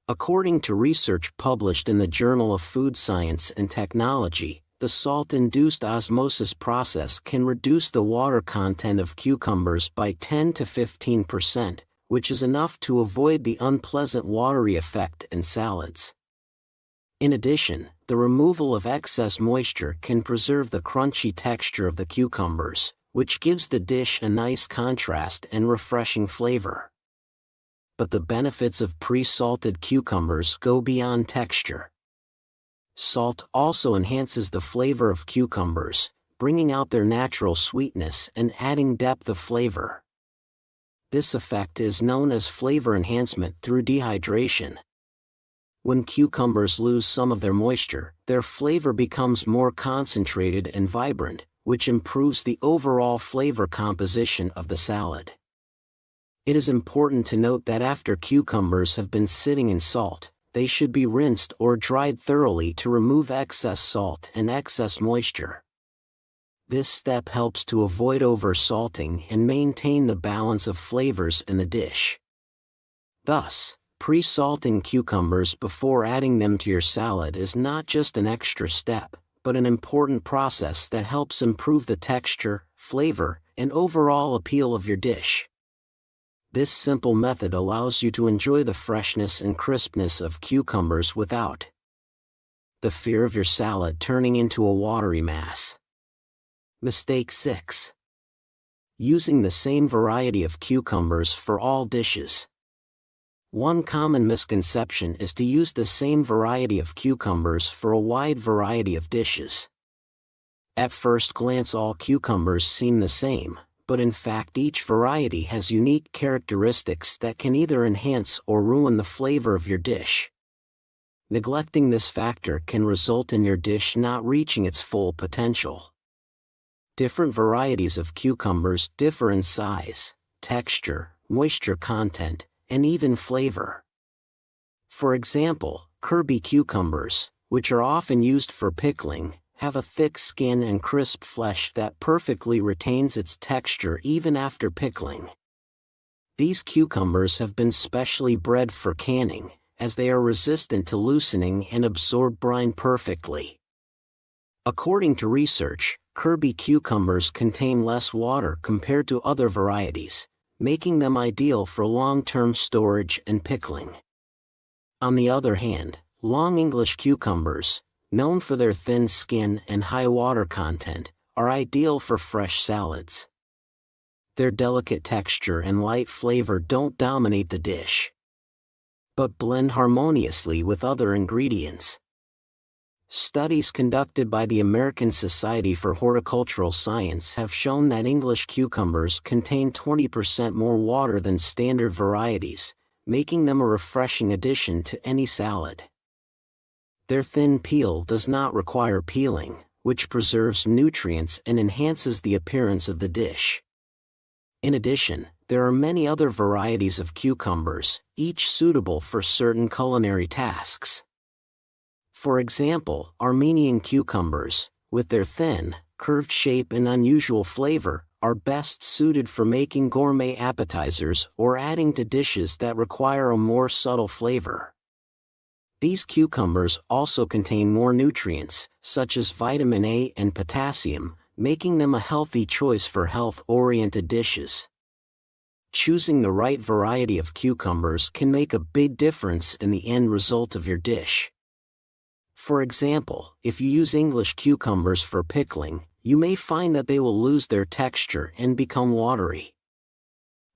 According to research published in the Journal of Food Science and Technology, the salt-induced osmosis process can reduce the water content of cucumbers by 10 to 15%, which is enough to avoid the unpleasant watery effect in salads. In addition, the removal of excess moisture can preserve the crunchy texture of the cucumbers, which gives the dish a nice contrast and refreshing flavor. But the benefits of pre-salted cucumbers go beyond texture. Salt also enhances the flavor of cucumbers, bringing out their natural sweetness and adding depth of flavor. This effect is known as flavor enhancement through dehydration. When cucumbers lose some of their moisture, their flavor becomes more concentrated and vibrant, which improves the overall flavor composition of the salad. It is important to note that after cucumbers have been sitting in salt, they should be rinsed or dried thoroughly to remove excess salt and excess moisture. This step helps to avoid over-salting and maintain the balance of flavors in the dish. Thus, pre-salting cucumbers before adding them to your salad is not just an extra step, but an important process that helps improve the texture, flavor, and overall appeal of your dish. This simple method allows you to enjoy the freshness and crispness of cucumbers without the fear of your salad turning into a watery mass. Mistake 6. Using the same variety of cucumbers for all dishes. One common misconception is to use the same variety of cucumbers for a wide variety of dishes. At first glance, all cucumbers seem the same, but in fact each variety has unique characteristics that can either enhance or ruin the flavor of your dish. Neglecting this factor can result in your dish not reaching its full potential. Different varieties of cucumbers differ in size, texture, moisture content, and even flavor. For example, Kirby cucumbers, which are often used for pickling, have a thick skin and crisp flesh that perfectly retains its texture even after pickling. These cucumbers have been specially bred for canning, as they are resistant to loosening and absorb brine perfectly. According to research, Kirby cucumbers contain less water compared to other varieties, making them ideal for long-term storage and pickling. On the other hand, long English cucumbers, known for their thin skin and high water content, are ideal for fresh salads. Their delicate texture and light flavor don't dominate the dish, but blend harmoniously with other ingredients. Studies conducted by the American Society for Horticultural Science have shown that English cucumbers contain 20% more water than standard varieties, making them a refreshing addition to any salad. Their thin peel does not require peeling, which preserves nutrients and enhances the appearance of the dish. In addition, there are many other varieties of cucumbers, each suitable for certain culinary tasks. For example, Armenian cucumbers, with their thin, curved shape and unusual flavor, are best suited for making gourmet appetizers or adding to dishes that require a more subtle flavor. These cucumbers also contain more nutrients, such as vitamin A and potassium, making them a healthy choice for health-oriented dishes. Choosing the right variety of cucumbers can make a big difference in the end result of your dish. For example, if you use English cucumbers for pickling, you may find that they will lose their texture and become watery.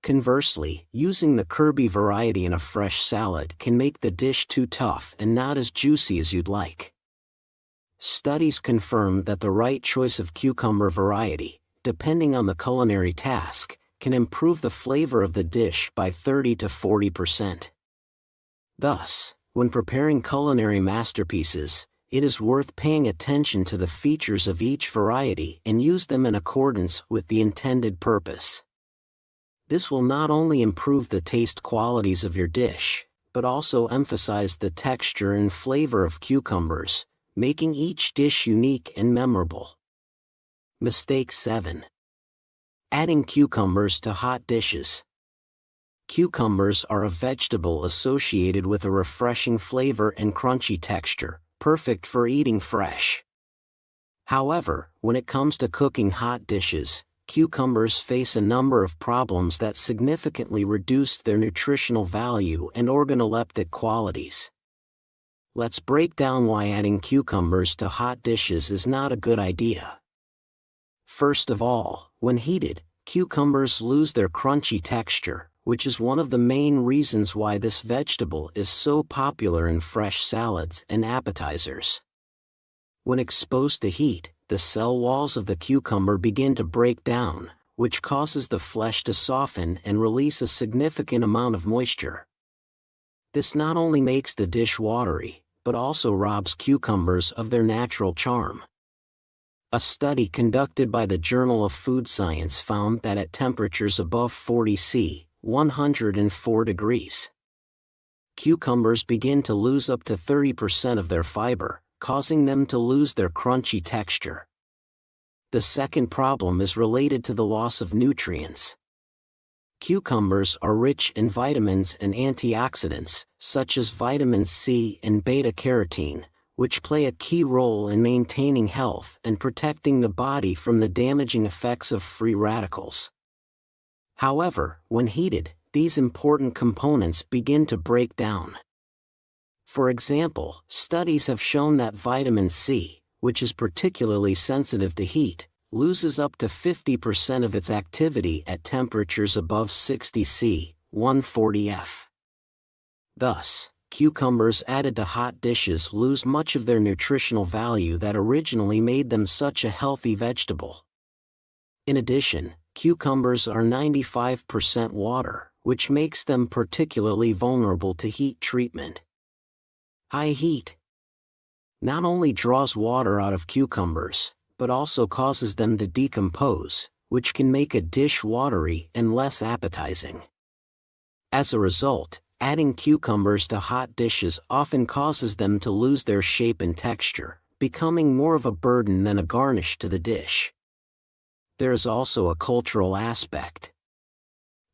Conversely, using the Kirby variety in a fresh salad can make the dish too tough and not as juicy as you'd like. Studies confirm that the right choice of cucumber variety, depending on the culinary task, can improve the flavor of the dish by 30 to 40%. Thus, when preparing culinary masterpieces, it is worth paying attention to the features of each variety and use them in accordance with the intended purpose. This will not only improve the taste qualities of your dish, but also emphasize the texture and flavor of cucumbers, making each dish unique and memorable. Mistake 7. Adding cucumbers to hot dishes. Cucumbers are a vegetable associated with a refreshing flavor and crunchy texture, perfect for eating fresh. However, when it comes to cooking hot dishes, cucumbers face a number of problems that significantly reduce their nutritional value and organoleptic qualities. Let's break down why adding cucumbers to hot dishes is not a good idea. First of all, when heated, cucumbers lose their crunchy texture, which is one of the main reasons why this vegetable is so popular in fresh salads and appetizers. When exposed to heat, the cell walls of the cucumber begin to break down, which causes the flesh to soften and release a significant amount of moisture. This not only makes the dish watery, but also robs cucumbers of their natural charm. A study conducted by the Journal of Food Science found that at temperatures above 40 C, 104 degrees, cucumbers begin to lose up to 30% of their fiber, causing them to lose their crunchy texture. The second problem is related to the loss of nutrients. Cucumbers are rich in vitamins and antioxidants, such as vitamins C and beta-carotene, which play a key role in maintaining health and protecting the body from the damaging effects of free radicals. However, when heated, these important components begin to break down. For example, studies have shown that vitamin C, which is particularly sensitive to heat, loses up to 50% of its activity at temperatures above 60 C, 140 F. Thus, cucumbers added to hot dishes lose much of their nutritional value that originally made them such a healthy vegetable. In addition, cucumbers are 95% water, which makes them particularly vulnerable to heat treatment. High heat not only draws water out of cucumbers, but also causes them to decompose, which can make a dish watery and less appetizing. As a result, adding cucumbers to hot dishes often causes them to lose their shape and texture, becoming more of a burden than a garnish to the dish. There is also a cultural aspect.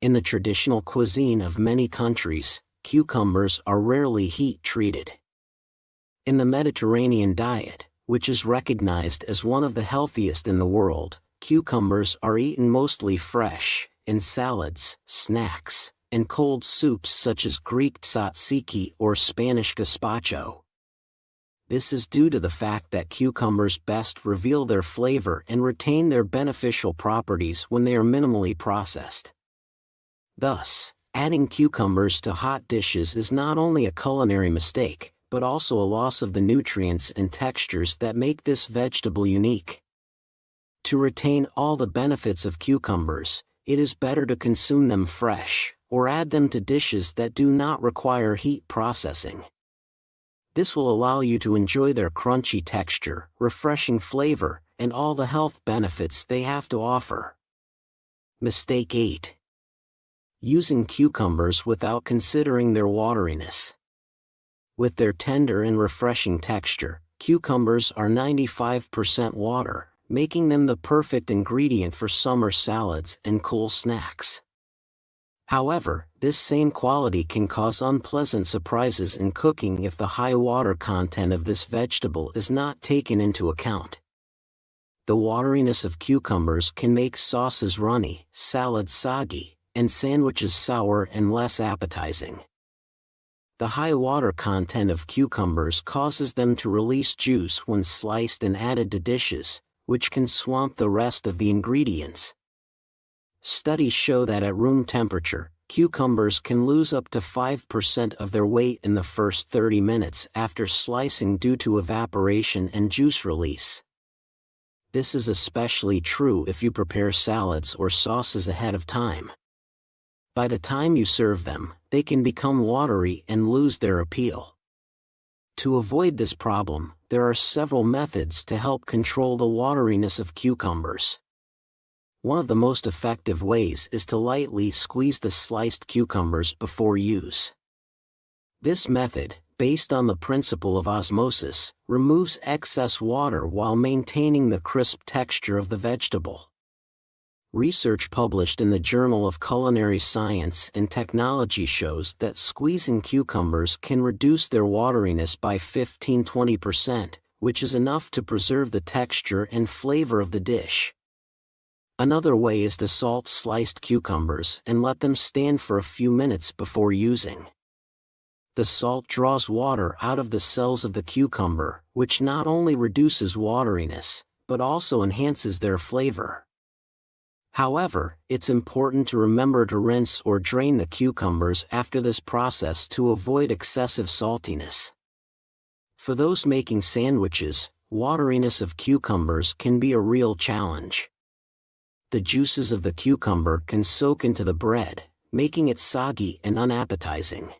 In the traditional cuisine of many countries, cucumbers are rarely heat-treated. In the Mediterranean diet, which is recognized as one of the healthiest in the world, cucumbers are eaten mostly fresh, in salads, snacks, and cold soups such as Greek tzatziki or Spanish gazpacho. This is due to the fact that cucumbers best reveal their flavor and retain their beneficial properties when they are minimally processed. Thus, adding cucumbers to hot dishes is not only a culinary mistake, but also a loss of the nutrients and textures that make this vegetable unique. To retain all the benefits of cucumbers, it is better to consume them fresh, or add them to dishes that do not require heat processing. This will allow you to enjoy their crunchy texture, refreshing flavor, and all the health benefits they have to offer. Mistake 8. Using cucumbers without considering their wateriness. With their tender and refreshing texture, cucumbers are 95% water, making them the perfect ingredient for summer salads and cool snacks. However, this same quality can cause unpleasant surprises in cooking if the high water content of this vegetable is not taken into account. The wateriness of cucumbers can make sauces runny, salads soggy, and sandwiches sour and less appetizing. The high water content of cucumbers causes them to release juice when sliced and added to dishes, which can swamp the rest of the ingredients. Studies show that at room temperature, cucumbers can lose up to 5% of their weight in the first 30 minutes after slicing due to evaporation and juice release. This is especially true if you prepare salads or sauces ahead of time. By the time you serve them, they can become watery and lose their appeal. To avoid this problem, there are several methods to help control the wateriness of cucumbers. One of the most effective ways is to lightly squeeze the sliced cucumbers before use. This method, based on the principle of osmosis, removes excess water while maintaining the crisp texture of the vegetable. Research published in the Journal of Culinary Science and Technology shows that squeezing cucumbers can reduce their wateriness by 15–20%, which is enough to preserve the texture and flavor of the dish. Another way is to salt sliced cucumbers and let them stand for a few minutes before using. The salt draws water out of the cells of the cucumber, which not only reduces wateriness, but also enhances their flavor. However, it's important to remember to rinse or drain the cucumbers after this process to avoid excessive saltiness. For those making sandwiches, wateriness of cucumbers can be a real challenge. The juices of the cucumber can soak into the bread, making it soggy and unappetizing.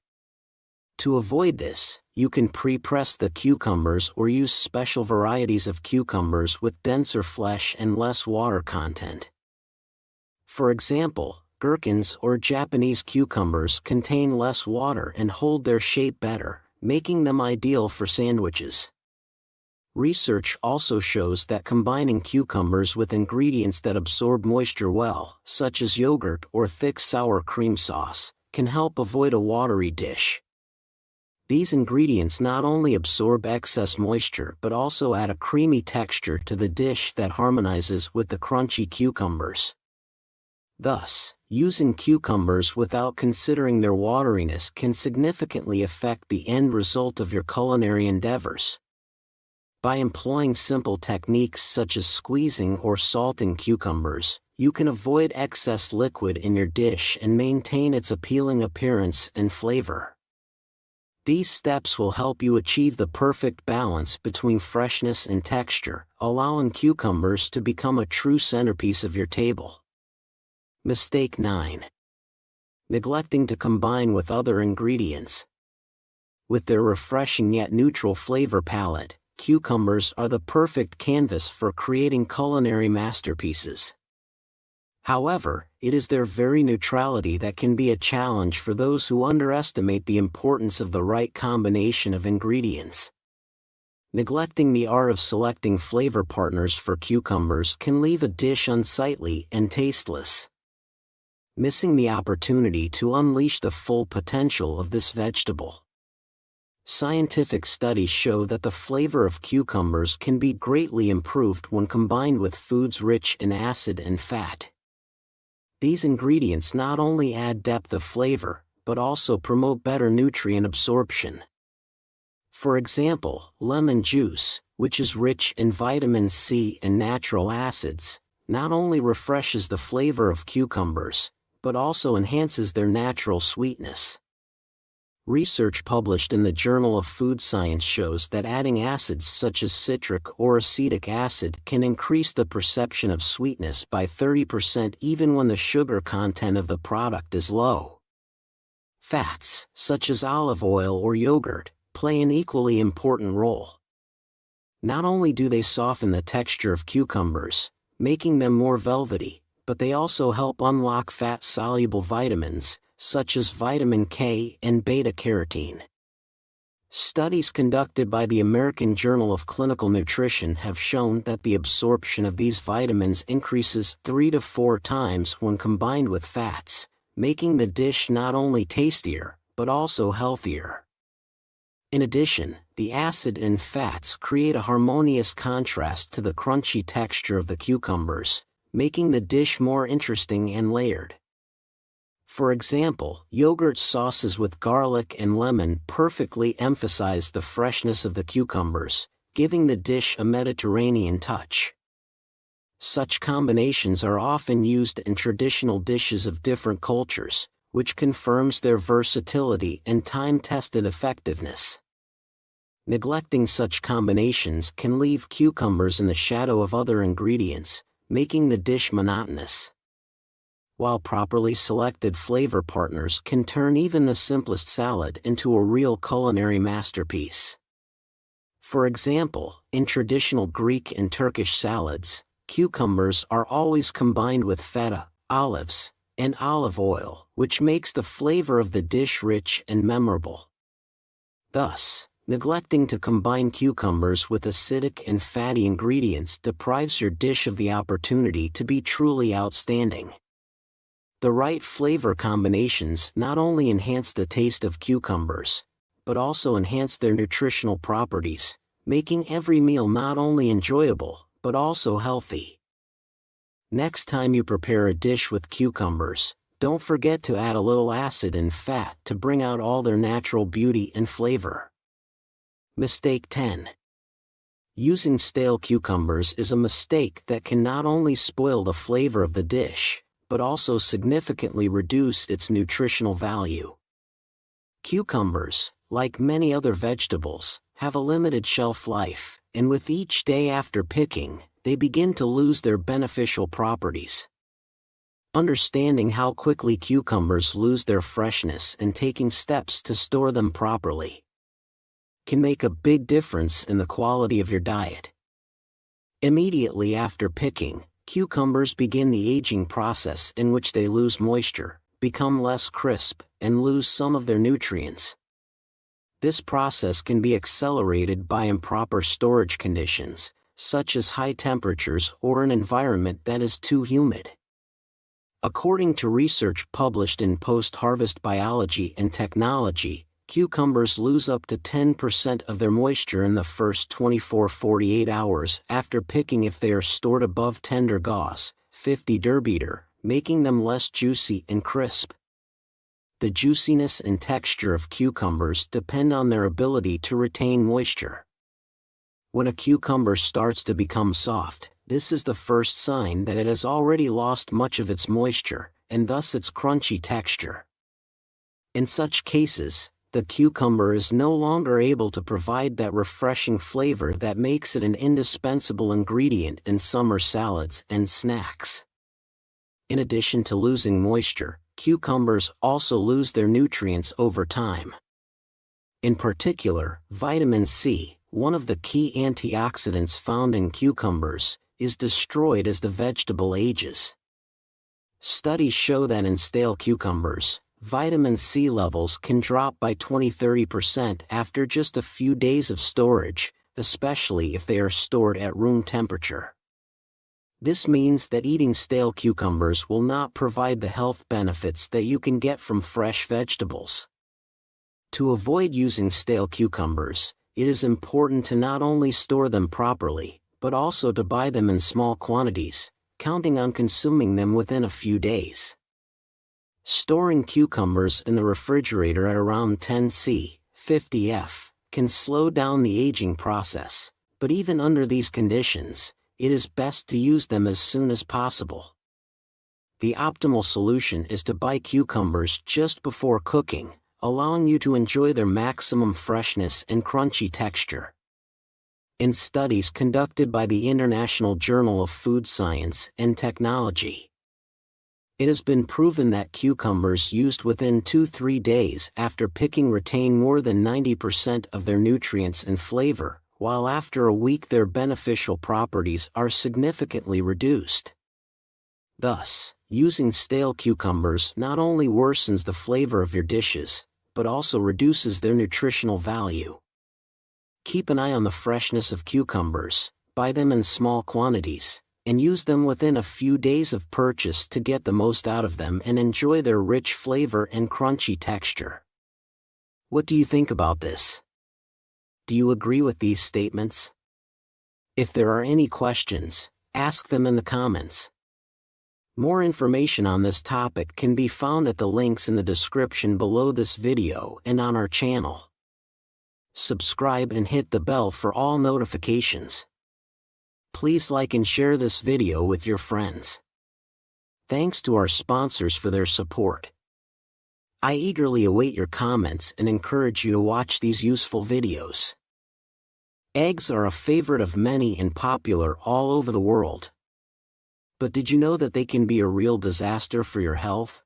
To avoid this, you can pre-press the cucumbers or use special varieties of cucumbers with denser flesh and less water content. For example, gherkins or Japanese cucumbers contain less water and hold their shape better, making them ideal for sandwiches. Research also shows that combining cucumbers with ingredients that absorb moisture well, such as yogurt or thick sour cream sauce, can help avoid a watery dish. These ingredients not only absorb excess moisture but also add a creamy texture to the dish that harmonizes with the crunchy cucumbers. Thus, using cucumbers without considering their wateriness can significantly affect the end result of your culinary endeavors. By employing simple techniques such as squeezing or salting cucumbers, you can avoid excess liquid in your dish and maintain its appealing appearance and flavor. These steps will help you achieve the perfect balance between freshness and texture, allowing cucumbers to become a true centerpiece of your table. Mistake 9. Neglecting to combine with other ingredients. With their refreshing yet neutral flavor palette, cucumbers are the perfect canvas for creating culinary masterpieces. However, it is their very neutrality that can be a challenge for those who underestimate the importance of the right combination of ingredients. Neglecting the art of selecting flavor partners for cucumbers can leave a dish unsightly and tasteless. Missing the opportunity to unleash the full potential of this vegetable. Scientific studies show that the flavor of cucumbers can be greatly improved when combined with foods rich in acid and fat. These ingredients not only add depth of flavor, but also promote better nutrient absorption. For example, lemon juice, which is rich in vitamin C and natural acids, not only refreshes the flavor of cucumbers, but also enhances their natural sweetness. Research published in the Journal of Food Science shows that adding acids such as citric or acetic acid can increase the perception of sweetness by 30% even when the sugar content of the product is low. Fats, such as olive oil or yogurt, play an equally important role. Not only do they soften the texture of cucumbers, making them more velvety, but they also help unlock fat-soluble vitamins, such as vitamin K and beta-carotene. Studies conducted by the American Journal of Clinical Nutrition have shown that the absorption of these vitamins increases 3 to 4 times when combined with fats, making the dish not only tastier, but also healthier. In addition, the acid and fats create a harmonious contrast to the crunchy texture of the cucumbers, making the dish more interesting and layered. For example, yogurt sauces with garlic and lemon perfectly emphasize the freshness of the cucumbers, giving the dish a Mediterranean touch. Such combinations are often used in traditional dishes of different cultures, which confirms their versatility and time-tested effectiveness. Neglecting such combinations can leave cucumbers in the shadow of other ingredients, making the dish monotonous. While properly selected flavor partners can turn even the simplest salad into a real culinary masterpiece. For example, in traditional Greek and Turkish salads, cucumbers are always combined with feta, olives, and olive oil, which makes the flavor of the dish rich and memorable. Thus, neglecting to combine cucumbers with acidic and fatty ingredients deprives your dish of the opportunity to be truly outstanding. The right flavor combinations not only enhance the taste of cucumbers, but also enhance their nutritional properties, making every meal not only enjoyable, but also healthy. Next time you prepare a dish with cucumbers, don't forget to add a little acid and fat to bring out all their natural beauty and flavor. Mistake 10. Using stale cucumbers is a mistake that can not only spoil the flavor of the dish, but also significantly reduce its nutritional value. Cucumbers, like many other vegetables, have a limited shelf life, and with each day after picking, they begin to lose their beneficial properties. Understanding how quickly cucumbers lose their freshness and taking steps to store them properly can make a big difference in the quality of your diet. Immediately after picking, cucumbers begin the aging process in which they lose moisture, become less crisp, and lose some of their nutrients. This process can be accelerated by improper storage conditions, such as high temperatures or an environment that is too humid. According to research published in Post-Harvest Biology and Technology, cucumbers lose up to 10% of their moisture in the first 24-48 hours after picking if they are stored above tender gauze, 50 Derbeater, making them less juicy and crisp. The juiciness and texture of cucumbers depend on their ability to retain moisture. When a cucumber starts to become soft, this is the first sign that it has already lost much of its moisture, and thus its crunchy texture. In such cases, the cucumber is no longer able to provide that refreshing flavor that makes it an indispensable ingredient in summer salads and snacks. In addition to losing moisture, cucumbers also lose their nutrients over time. In particular, vitamin C, one of the key antioxidants found in cucumbers, is destroyed as the vegetable ages. Studies show that in stale cucumbers, vitamin C levels can drop by 20–30% after just a few days of storage, especially if they are stored at room temperature. This means that eating stale cucumbers will not provide the health benefits that you can get from fresh vegetables. To avoid using stale cucumbers, it is important to not only store them properly, but also to buy them in small quantities, counting on consuming them within a few days. Storing cucumbers in the refrigerator at around 10 C, 50 F, can slow down the aging process, but even under these conditions, it is best to use them as soon as possible. The optimal solution is to buy cucumbers just before cooking, allowing you to enjoy their maximum freshness and crunchy texture. In studies conducted by the International Journal of Food Science and Technology, it has been proven that cucumbers used within 2–3 days after picking retain more than 90% of their nutrients and flavor, while after a week their beneficial properties are significantly reduced. Thus, using stale cucumbers not only worsens the flavor of your dishes, but also reduces their nutritional value. Keep an eye on the freshness of cucumbers, buy them in small quantities, and use them within a few days of purchase to get the most out of them and enjoy their rich flavor and crunchy texture. What do you think about this? Do you agree with these statements? If there are any questions, ask them in the comments. More information on this topic can be found at the links in the description below this video and on our channel. Subscribe and hit the bell for all notifications. Please like and share this video with your friends. Thanks to our sponsors for their support. I eagerly await your comments and encourage you to watch these useful videos. Eggs are a favorite of many and popular all over the world. But did you know that they can be a real disaster for your health?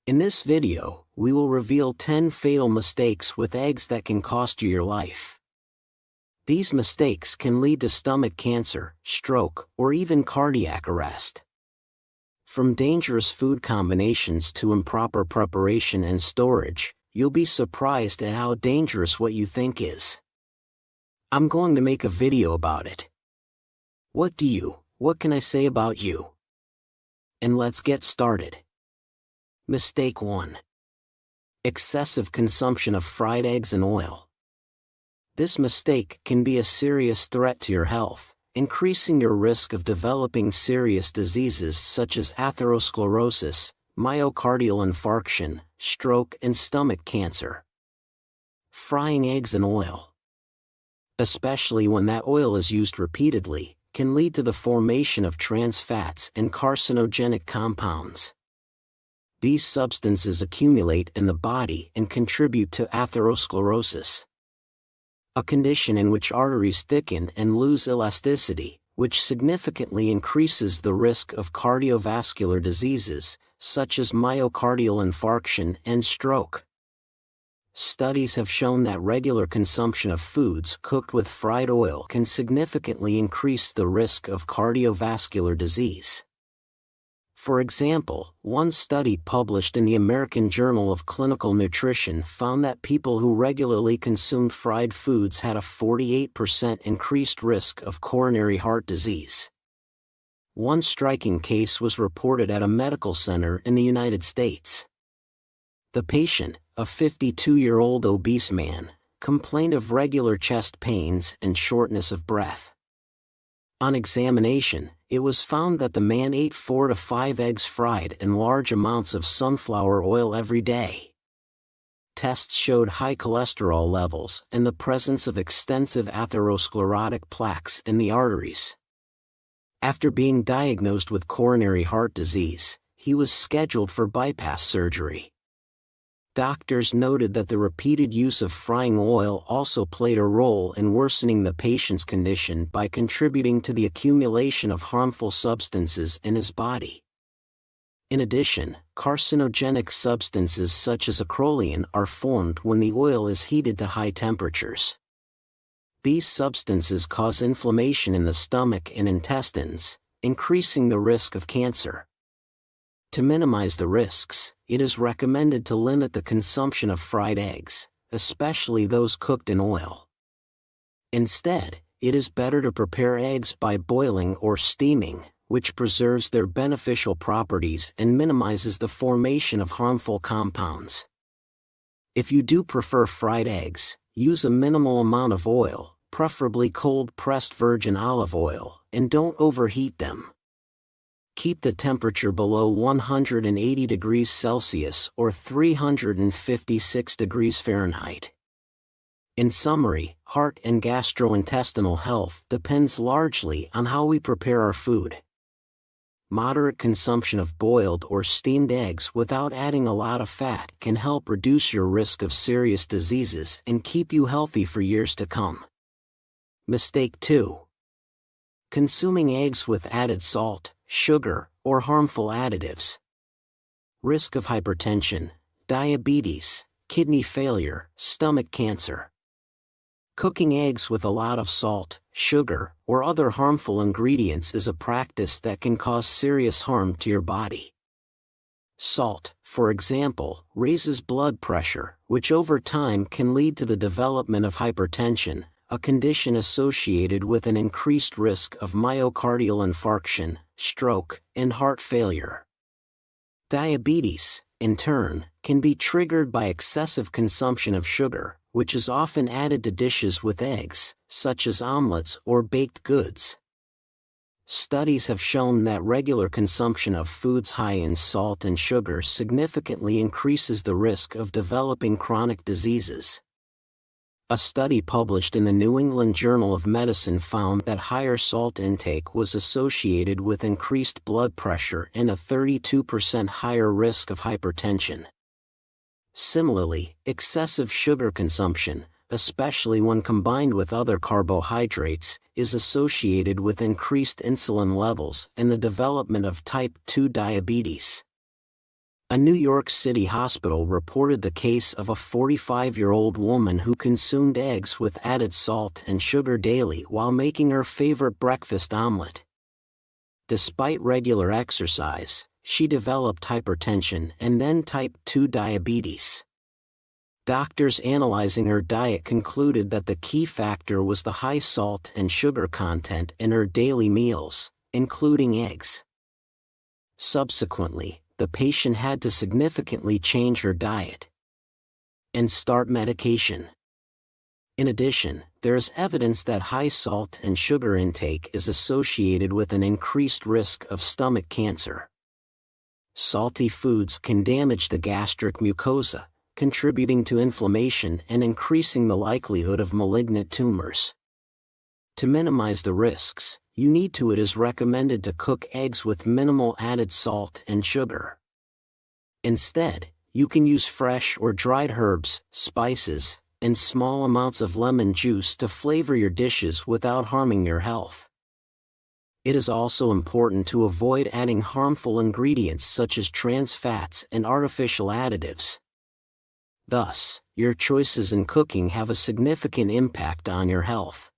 In this video, we will reveal 10 fatal mistakes with eggs that can cost you your life. These mistakes can lead to stomach cancer, stroke, or even cardiac arrest. From dangerous food combinations to improper preparation and storage, you'll be surprised at how dangerous what you think is. I'm going to make a video about it. What can I say about you? And let's get started. Mistake 1. Excessive consumption of fried eggs and oil. This mistake can be a serious threat to your health, increasing your risk of developing serious diseases such as atherosclerosis, myocardial infarction, stroke, and stomach cancer. Frying eggs in oil, especially when that oil is used repeatedly, can lead to the formation of trans fats and carcinogenic compounds. These substances accumulate in the body and contribute to atherosclerosis, a condition in which arteries thicken and lose elasticity, which significantly increases the risk of cardiovascular diseases, such as myocardial infarction and stroke. Studies have shown that regular consumption of foods cooked with fried oil can significantly increase the risk of cardiovascular disease. For example, one study published in the American Journal of Clinical Nutrition found that people who regularly consumed fried foods had a 48% increased risk of coronary heart disease. One striking case was reported at a medical center in the United States. The patient, a 52-year-old obese man, complained of regular chest pains and shortness of breath. On examination, it was found that the man ate 4 to 5 eggs fried in large amounts of sunflower oil every day. Tests showed high cholesterol levels and the presence of extensive atherosclerotic plaques in the arteries. After being diagnosed with coronary heart disease, he was scheduled for bypass surgery. Doctors noted that the repeated use of frying oil also played a role in worsening the patient's condition by contributing to the accumulation of harmful substances in his body. In addition, carcinogenic substances such as acrolein are formed when the oil is heated to high temperatures. These substances cause inflammation in the stomach and intestines, increasing the risk of cancer. To minimize the risks, it is recommended to limit the consumption of fried eggs, especially those cooked in oil. Instead, it is better to prepare eggs by boiling or steaming, which preserves their beneficial properties and minimizes the formation of harmful compounds. If you do prefer fried eggs, use a minimal amount of oil, preferably cold-pressed virgin olive oil, and don't overheat them. Keep the temperature below 180 degrees Celsius or 356 degrees Fahrenheit. In summary, heart and gastrointestinal health depends largely on how we prepare our food. Moderate consumption of boiled or steamed eggs without adding a lot of fat can help reduce your risk of serious diseases and keep you healthy for years to come. Mistake 2. Consuming eggs with added salt, sugar, or harmful additives. Risk of hypertension, diabetes, kidney failure, stomach cancer. Cooking eggs with a lot of salt, sugar, or other harmful ingredients is a practice that can cause serious harm to your body. Salt, for example, raises blood pressure, which over time can lead to the development of hypertension, a condition associated with an increased risk of myocardial infarction, stroke, and heart failure. Diabetes, in turn, can be triggered by excessive consumption of sugar, which is often added to dishes with eggs, such as omelets or baked goods. Studies have shown that regular consumption of foods high in salt and sugar significantly increases the risk of developing chronic diseases. A study published in the New England Journal of Medicine found that higher salt intake was associated with increased blood pressure and a 32% higher risk of hypertension. Similarly, excessive sugar consumption, especially when combined with other carbohydrates, is associated with increased insulin levels and the development of type 2 diabetes. A New York City hospital reported the case of a 45-year-old woman who consumed eggs with added salt and sugar daily while making her favorite breakfast omelet. Despite regular exercise, she developed hypertension and then type 2 diabetes. Doctors analyzing her diet concluded that the key factor was the high salt and sugar content in her daily meals, including eggs. Subsequently, the patient had to significantly change her diet and start medication. In addition, there is evidence that high salt and sugar intake is associated with an increased risk of stomach cancer. Salty foods can damage the gastric mucosa, contributing to inflammation and increasing the likelihood of malignant tumors. To minimize the risks, it is recommended to cook eggs with minimal added salt and sugar. Instead, you can use fresh or dried herbs, spices, and small amounts of lemon juice to flavor your dishes without harming your health. It is also important to avoid adding harmful ingredients such as trans fats and artificial additives. Thus, your choices in cooking have a significant impact on your health.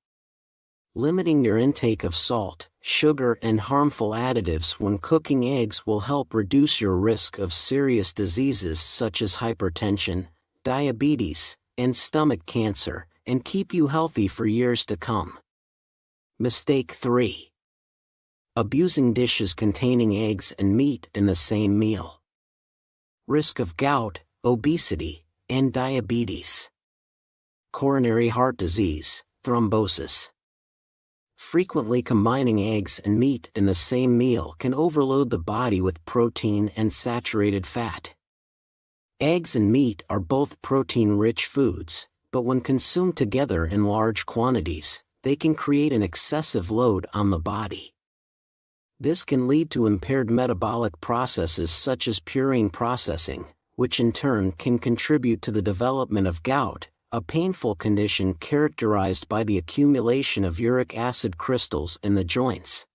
Limiting your intake of salt, sugar, and harmful additives when cooking eggs will help reduce your risk of serious diseases such as hypertension, diabetes, and stomach cancer, and keep you healthy for years to come. Mistake 3. Abusing dishes containing eggs and meat in the same meal. Risk of gout, obesity, and diabetes. Coronary heart disease, thrombosis. Frequently combining eggs and meat in the same meal can overload the body with protein and saturated fat. Eggs and meat are both protein-rich foods, but when consumed together in large quantities, they can create an excessive load on the body. This can lead to impaired metabolic processes such as purine processing, which in turn can contribute to the development of gout, a painful condition characterized by the accumulation of uric acid crystals in the joints.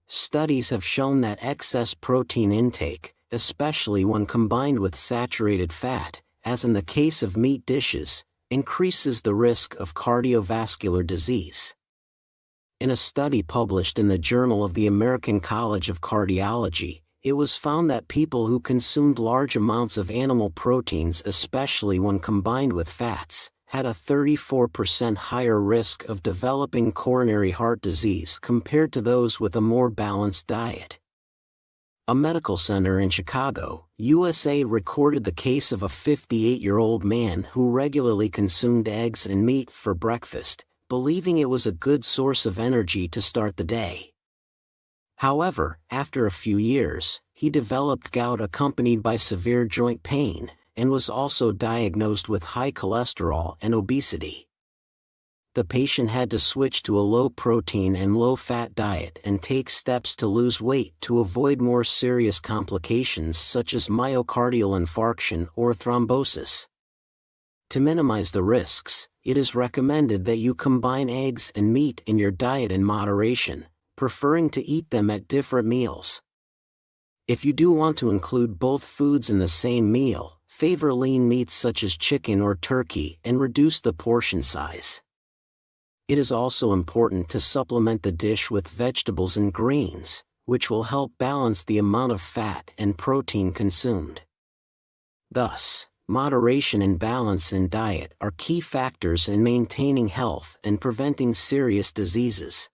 Studies have shown that excess protein intake, especially when combined with saturated fat, as in the case of meat dishes, increases the risk of cardiovascular disease. In a study published in the Journal of the American College of Cardiology, it was found that people who consumed large amounts of animal proteins, especially when combined with fats, had a 34% higher risk of developing coronary heart disease compared to those with a more balanced diet. A medical center in Chicago, USA recorded the case of a 58-year-old man who regularly consumed eggs and meat for breakfast, believing it was a good source of energy to start the day. However, after a few years, he developed gout accompanied by severe joint pain, and was also diagnosed with high cholesterol and obesity. The patient had to switch to a low-protein and low-fat diet and take steps to lose weight to avoid more serious complications such as myocardial infarction or thrombosis. To minimize the risks, it is recommended that you combine eggs and meat in your diet in moderation, preferring to eat them at different meals. If you do want to include both foods in the same meal, favor lean meats such as chicken or turkey and reduce the portion size. It is also important to supplement the dish with vegetables and greens, which will help balance the amount of fat and protein consumed. Thus, moderation and balance in diet are key factors in maintaining health and preventing serious diseases.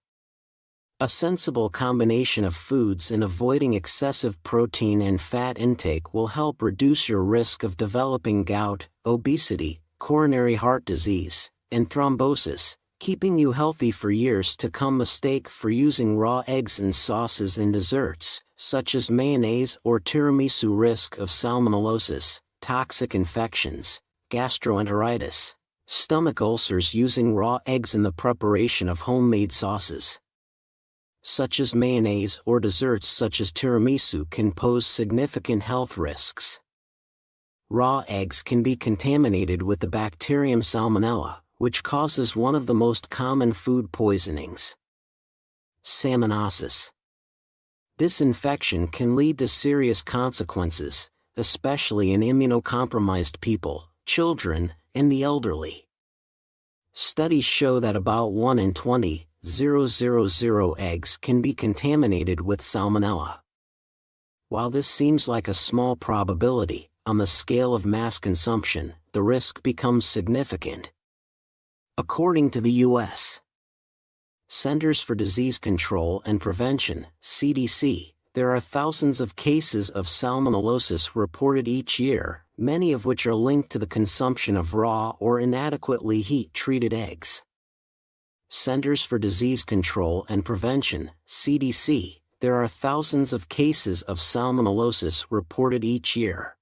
A sensible combination of foods and avoiding excessive protein and fat intake will help reduce your risk of developing gout, obesity, coronary heart disease, and thrombosis, keeping you healthy for years to come. Mistake for using raw eggs in sauces and desserts, such as mayonnaise or tiramisu. Risk of salmonellosis, toxic infections, gastroenteritis, stomach ulcers using raw eggs in the preparation of homemade sauces, such as mayonnaise, or desserts such as tiramisu can pose significant health risks. Raw eggs can be contaminated with the bacterium Salmonella, which causes one of the most common food poisonings, salmonellosis. This infection can lead to serious consequences, especially in immunocompromised people, children, and the elderly. Studies show that about 1 in 20,000 eggs can be contaminated with salmonella. While this seems like a small probability, on the scale of mass consumption, the risk becomes significant. According to the U.S. Centers for Disease Control and Prevention, CDC, there are thousands of cases of salmonellosis reported each year, many of which are linked to the consumption of raw or inadequately heat-treated eggs. Centers for Disease Control and Prevention, CDC, there are thousands of cases of salmonellosis reported each year,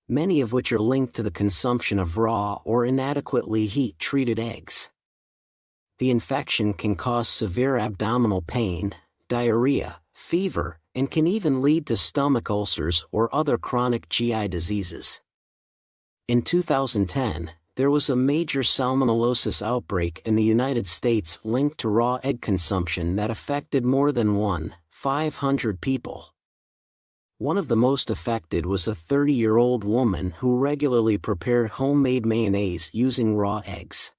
many of which are linked to the consumption of raw or inadequately heat-treated eggs. The infection can cause severe abdominal pain, diarrhea, fever, and can even lead to stomach ulcers or other chronic GI diseases. In 2010, there was a major salmonellosis outbreak in the United States linked to raw egg consumption that affected more than 1,500 people. One of the most affected was a 30-year-old woman who regularly prepared homemade mayonnaise using raw eggs.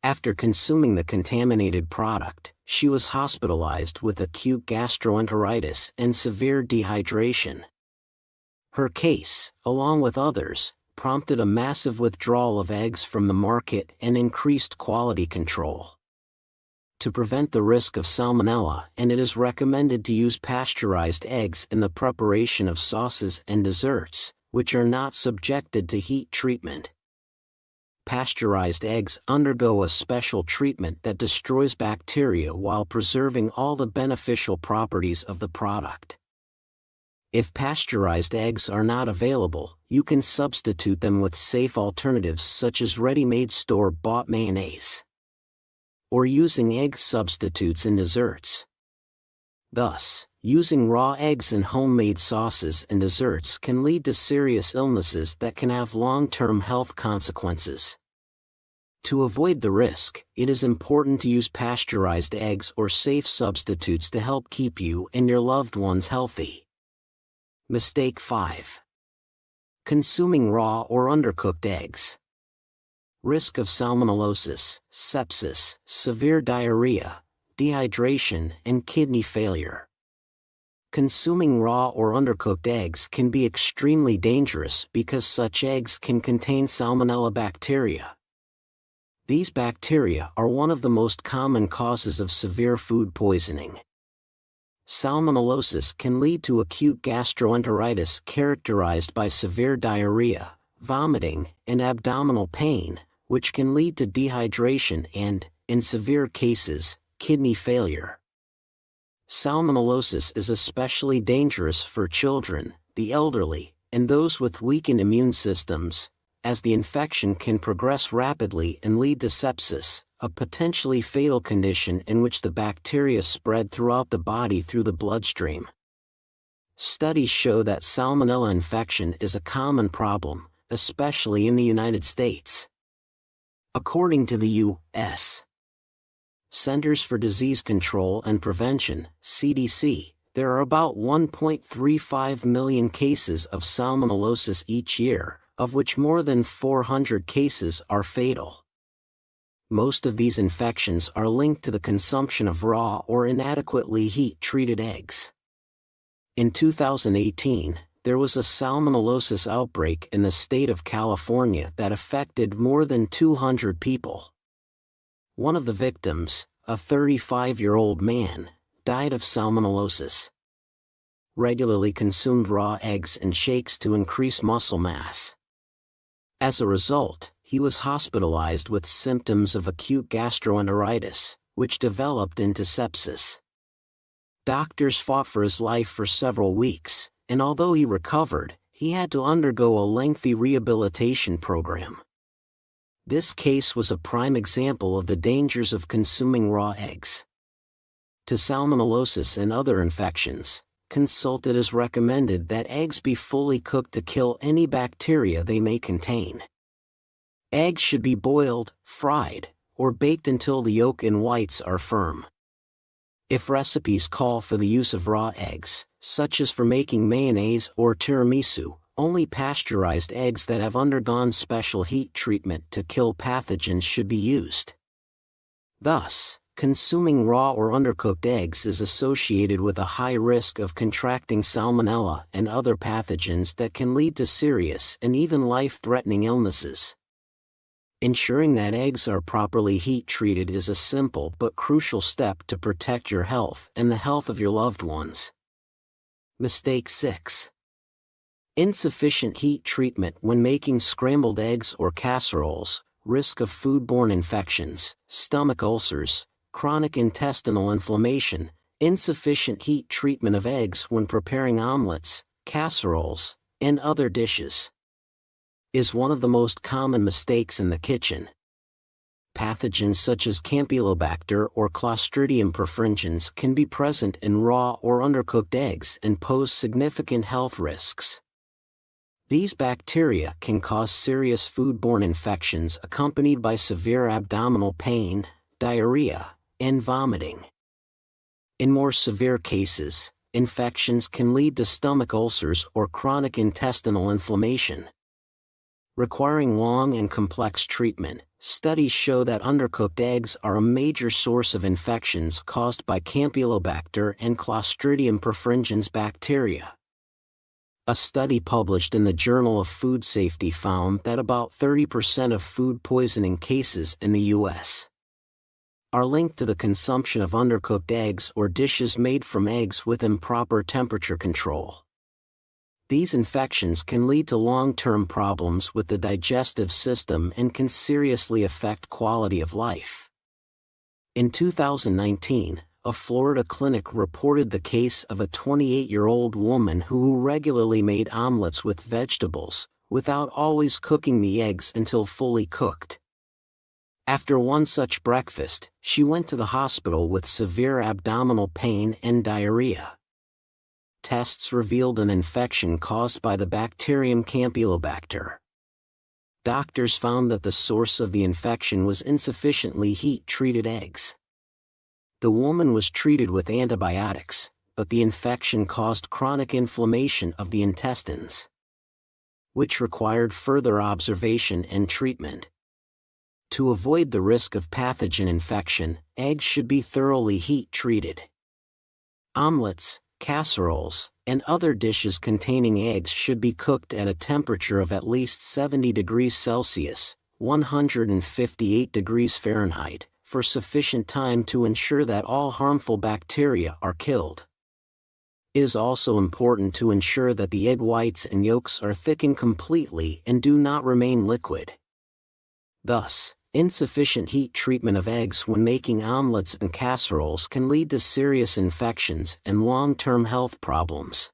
After consuming the contaminated product, she was hospitalized with acute gastroenteritis and severe dehydration. Her case, along with others, prompted a massive withdrawal of eggs from the market and increased quality control. To prevent the risk of salmonella, and it is recommended to use pasteurized eggs in the preparation of sauces and desserts, which are not subjected to heat treatment. Pasteurized eggs undergo a special treatment that destroys bacteria while preserving all the beneficial properties of the product. If pasteurized eggs are not available, you can substitute them with safe alternatives such as ready-made store-bought mayonnaise, or using egg substitutes in desserts. Thus, using raw eggs in homemade sauces and desserts can lead to serious illnesses that can have long-term health consequences. To avoid the risk, it is important to use pasteurized eggs or safe substitutes to help keep you and your loved ones healthy. Mistake 5. Consuming raw or undercooked eggs. Risk of salmonellosis, sepsis, severe diarrhea, dehydration, and kidney failure. Consuming raw or undercooked eggs can be extremely dangerous because such eggs can contain salmonella bacteria. These bacteria are one of the most common causes of severe food poisoning. Salmonellosis can lead to acute gastroenteritis characterized by severe diarrhea, vomiting, and abdominal pain, which can lead to dehydration and, in severe cases, kidney failure. Salmonellosis is especially dangerous for children, the elderly, and those with weakened immune systems, as the infection can progress rapidly and lead to sepsis, a potentially fatal condition in which the bacteria spread throughout the body through the bloodstream. Studies show that salmonella infection is a common problem, especially in the United States. According to the U.S. Centers for Disease Control and Prevention, CDC, there are about 1.35 million cases of salmonellosis each year, of which more than 400 cases are fatal. Most of these infections are linked to the consumption of raw or inadequately heat-treated eggs. In 2018, there was a salmonellosis outbreak in the state of California that affected more than 200 people. One of the victims, a 35-year-old man, died of salmonellosis. Regularly consumed raw eggs and shakes to increase muscle mass. As a result, he was hospitalized with symptoms of acute gastroenteritis, which developed into sepsis. Doctors fought for his life for several weeks, and although he recovered, he had to undergo a lengthy rehabilitation program. This case was a prime example of the dangers of consuming raw eggs. To salmonellosis and other infections, consult it is recommended that eggs be fully cooked to kill any bacteria they may contain. Eggs should be boiled, fried, or baked until the yolk and whites are firm. If recipes call for the use of raw eggs, such as for making mayonnaise or tiramisu, only pasteurized eggs that have undergone special heat treatment to kill pathogens should be used. Thus, consuming raw or undercooked eggs is associated with a high risk of contracting salmonella and other pathogens that can lead to serious and even life-threatening illnesses. Ensuring that eggs are properly heat-treated is a simple but crucial step to protect your health and the health of your loved ones. Mistake 6. Insufficient heat treatment when making scrambled eggs or casseroles. Risk of foodborne infections, stomach ulcers, chronic intestinal inflammation. Insufficient heat treatment of eggs when preparing omelets, casseroles, and other dishes is one of the most common mistakes in the kitchen. Pathogens such as Campylobacter or Clostridium perfringens can be present in raw or undercooked eggs and pose significant health risks. These bacteria can cause serious foodborne infections accompanied by severe abdominal pain, diarrhea, and vomiting. In more severe cases, infections can lead to stomach ulcers or chronic intestinal inflammation. Requiring long and complex treatment, studies show that undercooked eggs are a major source of infections caused by Campylobacter and Clostridium perfringens bacteria. A study published in the Journal of Food Safety found that about 30% of food poisoning cases in the U.S. are linked to the consumption of undercooked eggs or dishes made from eggs with improper temperature control. These infections can lead to long-term problems with the digestive system and can seriously affect quality of life. In 2019, a Florida clinic reported the case of a 28-year-old woman who regularly made omelets with vegetables, without always cooking the eggs until fully cooked. After one such breakfast, she went to the hospital with severe abdominal pain and diarrhea. Tests revealed an infection caused by the bacterium Campylobacter. Doctors found that the source of the infection was insufficiently heat-treated eggs. The woman was treated with antibiotics, but the infection caused chronic inflammation of the intestines, which required further observation and treatment. To avoid the risk of pathogen infection, eggs should be thoroughly heat-treated. Omelets, casseroles, and other dishes containing eggs should be cooked at a temperature of at least 70 degrees Celsius, 158 degrees Fahrenheit, for sufficient time to ensure that all harmful bacteria are killed. It is also important to ensure that the egg whites and yolks are thickened completely and do not remain liquid. Thus, insufficient heat treatment of eggs when making omelets and casseroles can lead to serious infections and long-term health problems.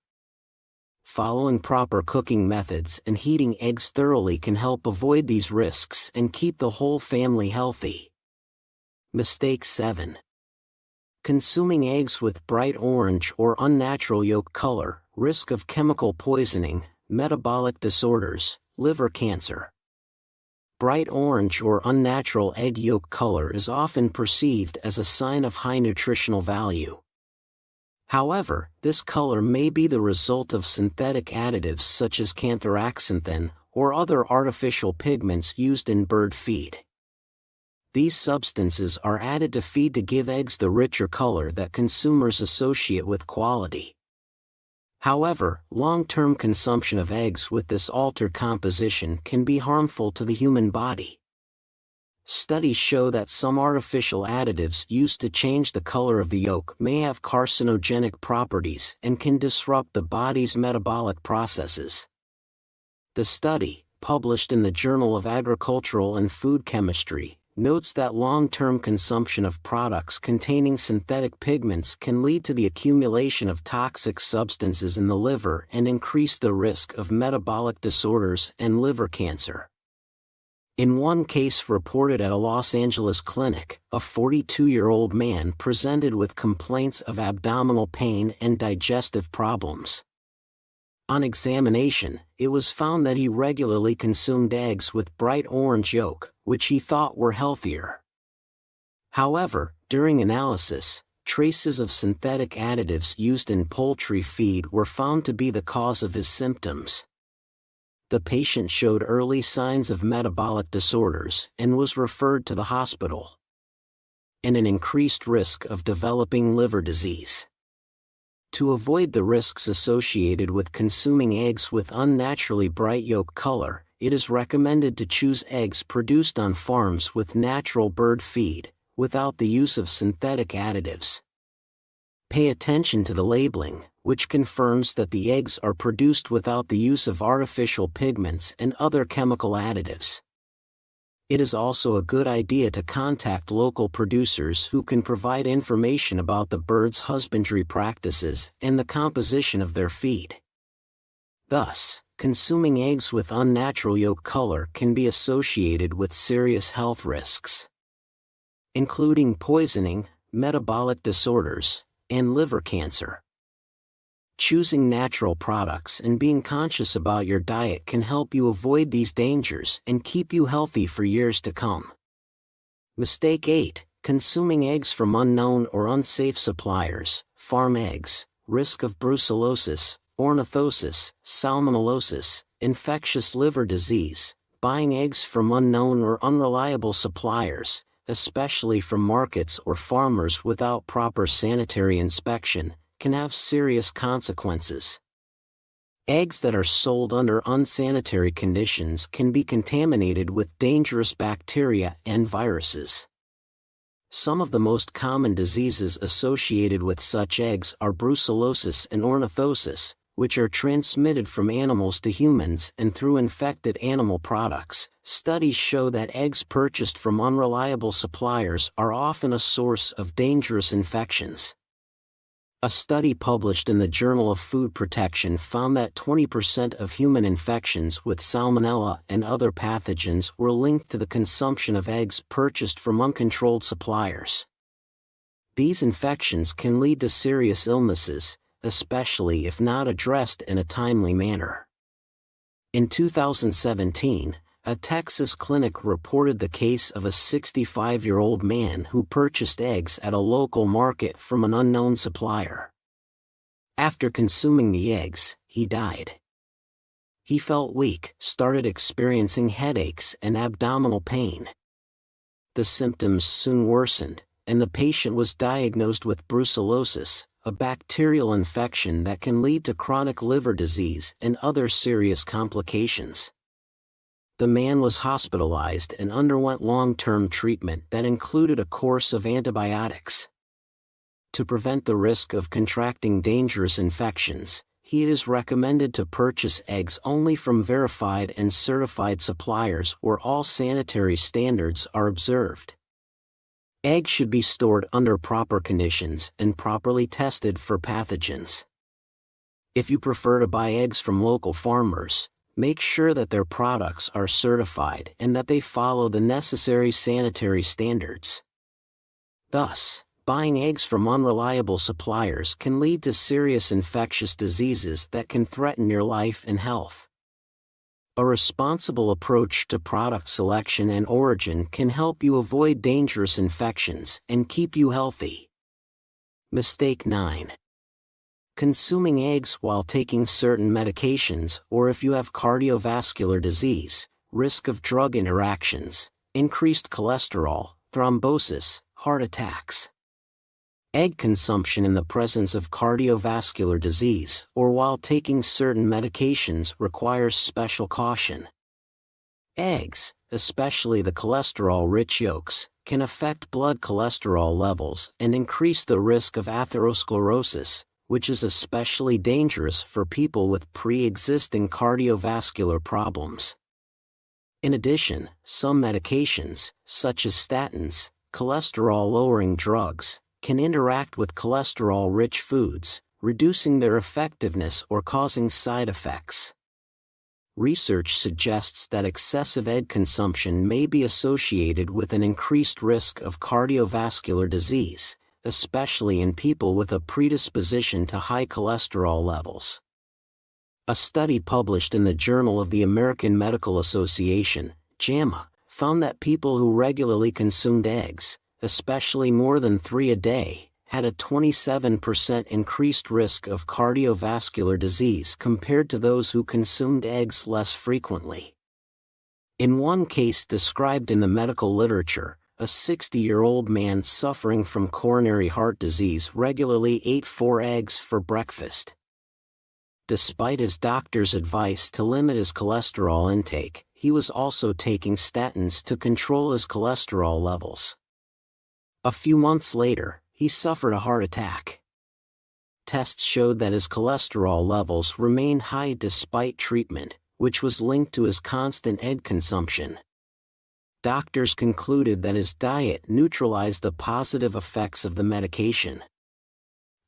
Following proper cooking methods and heating eggs thoroughly can help avoid these risks and keep the whole family healthy. Mistake 7. Consuming eggs with bright orange or unnatural yolk color. Risk of chemical poisoning, metabolic disorders, liver cancer. Bright orange or unnatural egg yolk color is often perceived as a sign of high nutritional value. However, this color may be the result of synthetic additives such as canthraxanthin or other artificial pigments used in bird feed. These substances are added to feed to give eggs the richer color that consumers associate with quality. However, long-term consumption of eggs with this altered composition can be harmful to the human body. Studies show that some artificial additives used to change the color of the yolk may have carcinogenic properties and can disrupt the body's metabolic processes. The study, published in the Journal of Agricultural and Food Chemistry, notes that long-term consumption of products containing synthetic pigments can lead to the accumulation of toxic substances in the liver and increase the risk of metabolic disorders and liver cancer. In one case reported at a Los Angeles clinic, a 42-year-old man presented with complaints of abdominal pain and digestive problems. On examination, it was found that he regularly consumed eggs with bright orange yolk, which he thought were healthier. However, during analysis, traces of synthetic additives used in poultry feed were found to be the cause of his symptoms. The patient showed early signs of metabolic disorders and was referred to the hospital, and an increased risk of developing liver disease. To avoid the risks associated with consuming eggs with unnaturally bright yolk color, it is recommended to choose eggs produced on farms with natural bird feed, without the use of synthetic additives. Pay attention to the labeling, which confirms that the eggs are produced without the use of artificial pigments and other chemical additives. It is also a good idea to contact local producers who can provide information about the birds' husbandry practices and the composition of their feed. Thus, consuming eggs with unnatural yolk color can be associated with serious health risks, including poisoning, metabolic disorders, and liver cancer. Choosing natural products and being conscious about your diet can help you avoid these dangers and keep you healthy for years to come. Mistake 8. Consuming eggs from unknown or unsafe suppliers. Farm eggs. Risk of brucellosis, ornithosis, salmonellosis, infectious liver disease. Buying eggs from unknown or unreliable suppliers, especially from markets or farmers without proper sanitary inspection, can have serious consequences. Eggs that are sold under unsanitary conditions can be contaminated with dangerous bacteria and viruses. Some of the most common diseases associated with such eggs are brucellosis and ornithosis, which are transmitted from animals to humans and through infected animal products. Studies show that eggs purchased from unreliable suppliers are often a source of dangerous infections. A study published in the Journal of Food Protection found that 20% of human infections with salmonella and other pathogens were linked to the consumption of eggs purchased from uncontrolled suppliers. These infections can lead to serious illnesses, especially if not addressed in a timely manner. In 2017, a Texas clinic reported the case of a 65-year-old man who purchased eggs at a local market from an unknown supplier. After consuming the eggs, he died. He felt weak, started experiencing headaches and abdominal pain. The symptoms soon worsened, and the patient was diagnosed with brucellosis, a bacterial infection that can lead to chronic liver disease and other serious complications. The man was hospitalized and underwent long-term treatment that included a course of antibiotics. To prevent the risk of contracting dangerous infections, it is recommended to purchase eggs only from verified and certified suppliers where all sanitary standards are observed. Eggs should be stored under proper conditions and properly tested for pathogens. If you prefer to buy eggs from local farmers, make sure that their products are certified and that they follow the necessary sanitary standards. Thus, buying eggs from unreliable suppliers can lead to serious infectious diseases that can threaten your life and health. A responsible approach to product selection and origin can help you avoid dangerous infections and keep you healthy. Mistake 9. Consuming eggs while taking certain medications, or if you have cardiovascular disease, risk of drug interactions, increased cholesterol, thrombosis, heart attacks. Egg consumption in the presence of cardiovascular disease or while taking certain medications requires special caution. Eggs, especially the cholesterol-rich yolks, can affect blood cholesterol levels and increase the risk of atherosclerosis, which is especially dangerous for people with pre-existing cardiovascular problems. In addition, some medications, such as statins, cholesterol-lowering drugs, can interact with cholesterol-rich foods, reducing their effectiveness or causing side effects. Research suggests that excessive egg consumption may be associated with an increased risk of cardiovascular disease, especially in people with a predisposition to high cholesterol levels. A study published in the Journal of the American Medical Association, JAMA, found that people who regularly consumed eggs, especially more than 3 a day, had a 27% increased risk of cardiovascular disease compared to those who consumed eggs less frequently. In one case described in the medical literature, a 60-year-old man suffering from coronary heart disease regularly ate 4 eggs for breakfast. Despite his doctor's advice to limit his cholesterol intake, he was also taking statins to control his cholesterol levels. A few months later, he suffered a heart attack. Tests showed that his cholesterol levels remained high despite treatment, which was linked to his constant egg consumption. Doctors concluded that his diet neutralized the positive effects of the medication.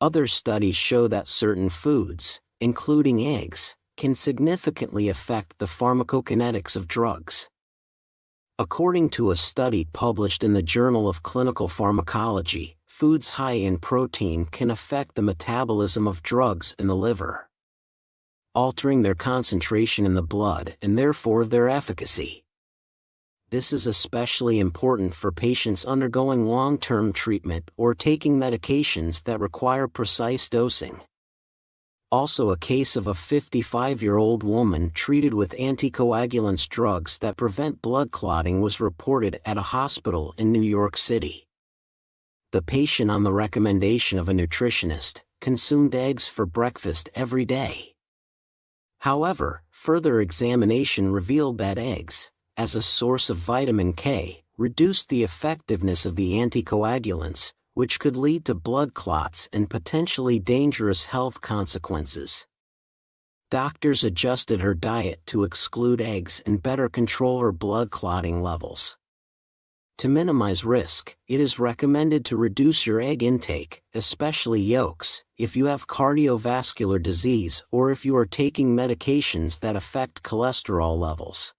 Other studies show that certain foods, including eggs, can significantly affect the pharmacokinetics of drugs. According to a study published in the Journal of Clinical Pharmacology, foods high in protein can affect the metabolism of drugs in the liver, altering their concentration in the blood and therefore their efficacy. This is especially important for patients undergoing long-term treatment or taking medications that require precise dosing. Also, a case of a 55-year-old woman treated with anticoagulants drugs that prevent blood clotting was reported at a hospital in New York City. The patient, on the recommendation of a nutritionist, consumed eggs for breakfast every day. However, further examination revealed that eggs, as a source of vitamin K, reduced the effectiveness of the anticoagulants, which could lead to blood clots and potentially dangerous health consequences. Doctors adjusted her diet to exclude eggs and better control her blood clotting levels. To minimize risk, it is recommended to reduce your egg intake, especially yolks, if you have cardiovascular disease or if you are taking medications that affect cholesterol levels.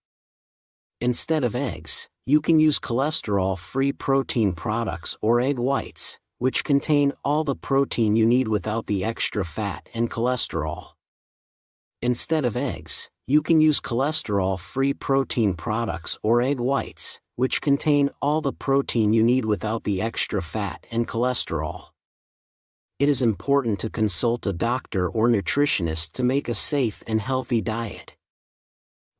Instead of eggs, you can use cholesterol-free protein products or egg whites, which contain all the protein you need without the extra fat and cholesterol. Instead of eggs, you can use cholesterol-free protein products or egg whites, which contain all the protein you need without the extra fat and cholesterol. It is important to consult a doctor or nutritionist to make a safe and healthy diet.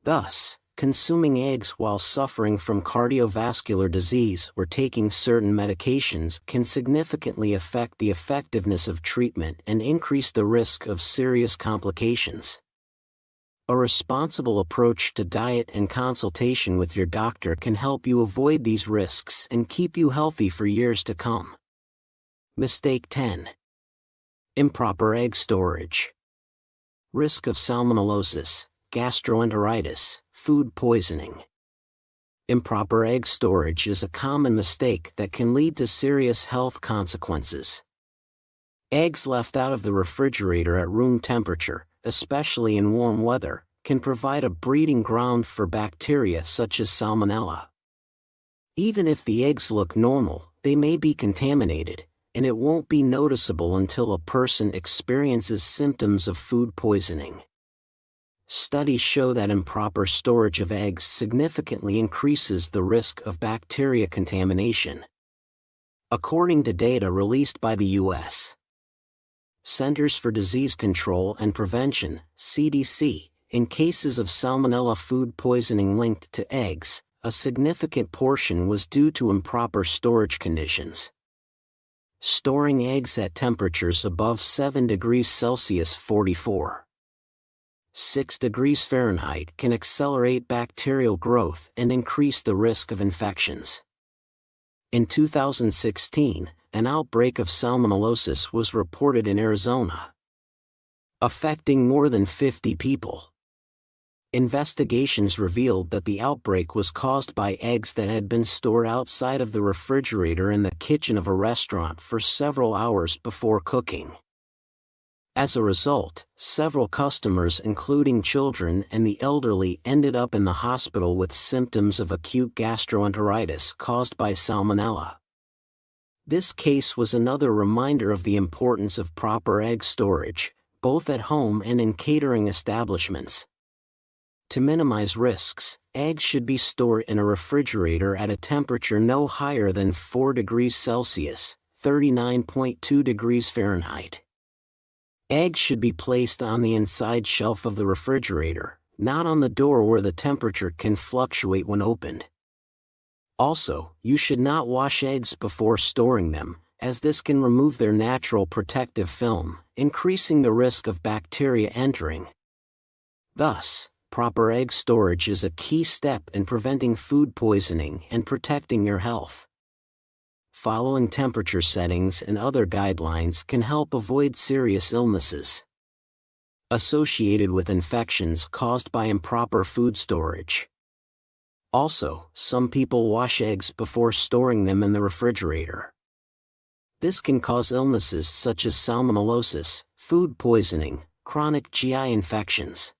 Thus, consuming eggs while suffering from cardiovascular disease or taking certain medications can significantly affect the effectiveness of treatment and increase the risk of serious complications. A responsible approach to diet and consultation with your doctor can help you avoid these risks and keep you healthy for years to come. Mistake 10. Improper egg storage. Risk of salmonellosis, gastroenteritis, food poisoning. Improper egg storage is a common mistake that can lead to serious health consequences. Eggs left out of the refrigerator at room temperature, especially in warm weather, can provide a breeding ground for bacteria such as salmonella. Even if the eggs look normal, they may be contaminated, and it won't be noticeable until a person experiences symptoms of food poisoning. Studies show that improper storage of eggs significantly increases the risk of bacteria contamination. According to data released by the U.S. Centers for Disease Control and Prevention, CDC, in cases of salmonella food poisoning linked to eggs, a significant portion was due to improper storage conditions. Storing eggs at temperatures above 7 degrees Celsius 6 degrees Fahrenheit can accelerate bacterial growth and increase the risk of infections. In 2016, an outbreak of salmonellosis was reported in Arizona, affecting more than 50 people. Investigations revealed that the outbreak was caused by eggs that had been stored outside of the refrigerator in the kitchen of a restaurant for several hours before cooking. As a result, several customers, including children and the elderly, ended up in the hospital with symptoms of acute gastroenteritis caused by salmonella. This case was another reminder of the importance of proper egg storage, both at home and in catering establishments. To minimize risks, eggs should be stored in a refrigerator at a temperature no higher than 4 degrees Celsius, 39.2 degrees Fahrenheit. Eggs should be placed on the inside shelf of the refrigerator, not on the door where the temperature can fluctuate when opened. Also, you should not wash eggs before storing them, as this can remove their natural protective film, increasing the risk of bacteria entering. Thus, proper egg storage is a key step in preventing food poisoning and protecting your health. Following temperature settings and other guidelines can help avoid serious illnesses associated with infections caused by improper food storage. Also, some people wash eggs before storing them in the refrigerator. This can cause illnesses such as salmonellosis, food poisoning, chronic GI infections.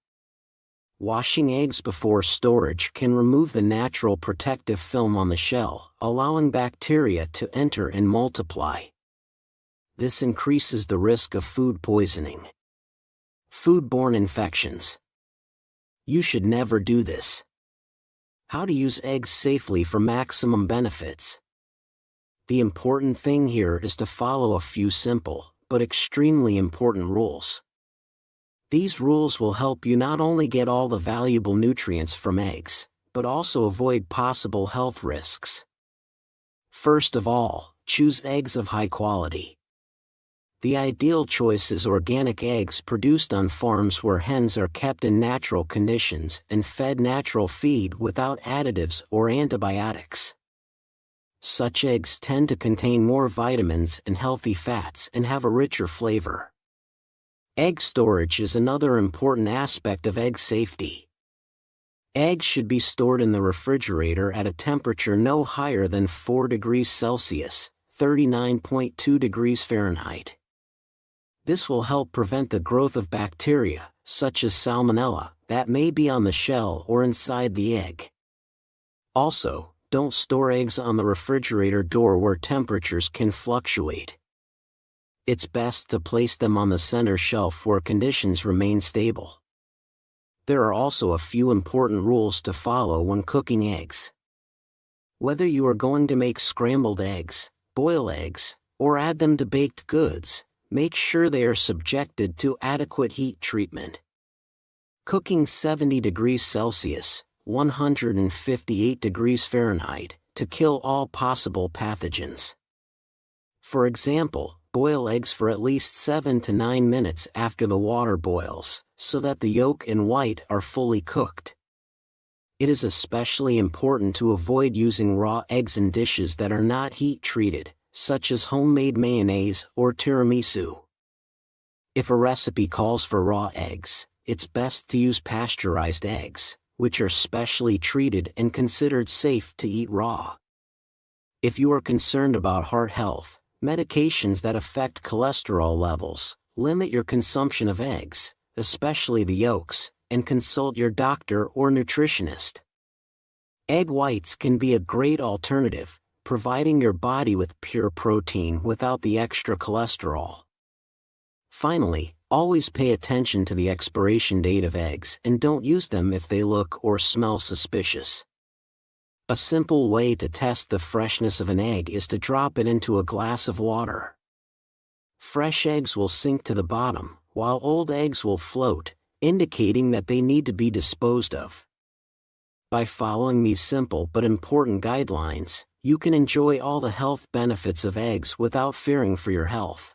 Washing eggs before storage can remove the natural protective film on the shell, allowing bacteria to enter and multiply. This increases the risk of food poisoning. Foodborne infections. You should never do this. How to use eggs safely for maximum benefits. The important thing here is to follow a few simple, but extremely important rules. These rules will help you not only get all the valuable nutrients from eggs, but also avoid possible health risks. First of all, choose eggs of high quality. The ideal choice is organic eggs produced on farms where hens are kept in natural conditions and fed natural feed without additives or antibiotics. Such eggs tend to contain more vitamins and healthy fats and have a richer flavor. Egg storage is another important aspect of egg safety. Eggs should be stored in the refrigerator at a temperature no higher than 4 degrees Celsius, 39.2 degrees Fahrenheit. This will help prevent the growth of bacteria, such as salmonella, that may be on the shell or inside the egg. Also, don't store eggs on the refrigerator door where temperatures can fluctuate. It's best to place them on the center shelf where conditions remain stable. There are also a few important rules to follow when cooking eggs. Whether you are going to make scrambled eggs, boil eggs, or add them to baked goods, make sure they are subjected to adequate heat treatment. Cooking 70 degrees Celsius, 158 degrees Fahrenheit, to kill all possible pathogens. For example, boil eggs for at least 7 to 9 minutes after the water boils, so that the yolk and white are fully cooked. It is especially important to avoid using raw eggs in dishes that are not heat-treated, such as homemade mayonnaise or tiramisu. If a recipe calls for raw eggs, it's best to use pasteurized eggs, which are specially treated and considered safe to eat raw. If you are concerned about heart health, medications that affect cholesterol levels, limit your consumption of eggs, especially the yolks, and consult your doctor or nutritionist. Egg whites can be a great alternative, providing your body with pure protein without the extra cholesterol. Finally, always pay attention to the expiration date of eggs and don't use them if they look or smell suspicious. A simple way to test the freshness of an egg is to drop it into a glass of water. Fresh eggs will sink to the bottom, while old eggs will float, indicating that they need to be disposed of. By following these simple but important guidelines, you can enjoy all the health benefits of eggs without fearing for your health.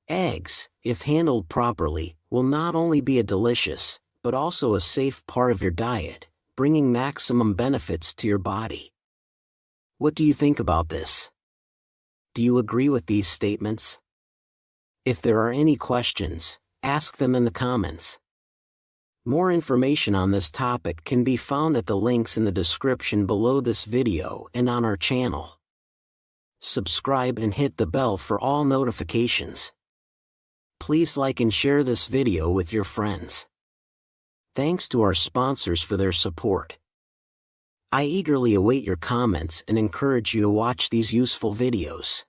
Eggs, if handled properly, will not only be a delicious, but also a safe part of your diet, bringing maximum benefits to your body. What do you think about this? Do you agree with these statements? If there are any questions, ask them in the comments. More information on this topic can be found at the links in the description below this video and on our channel. Subscribe and hit the bell for all notifications. Please like and share this video with your friends. Thanks to our sponsors for their support. I eagerly await your comments and encourage you to watch these useful videos.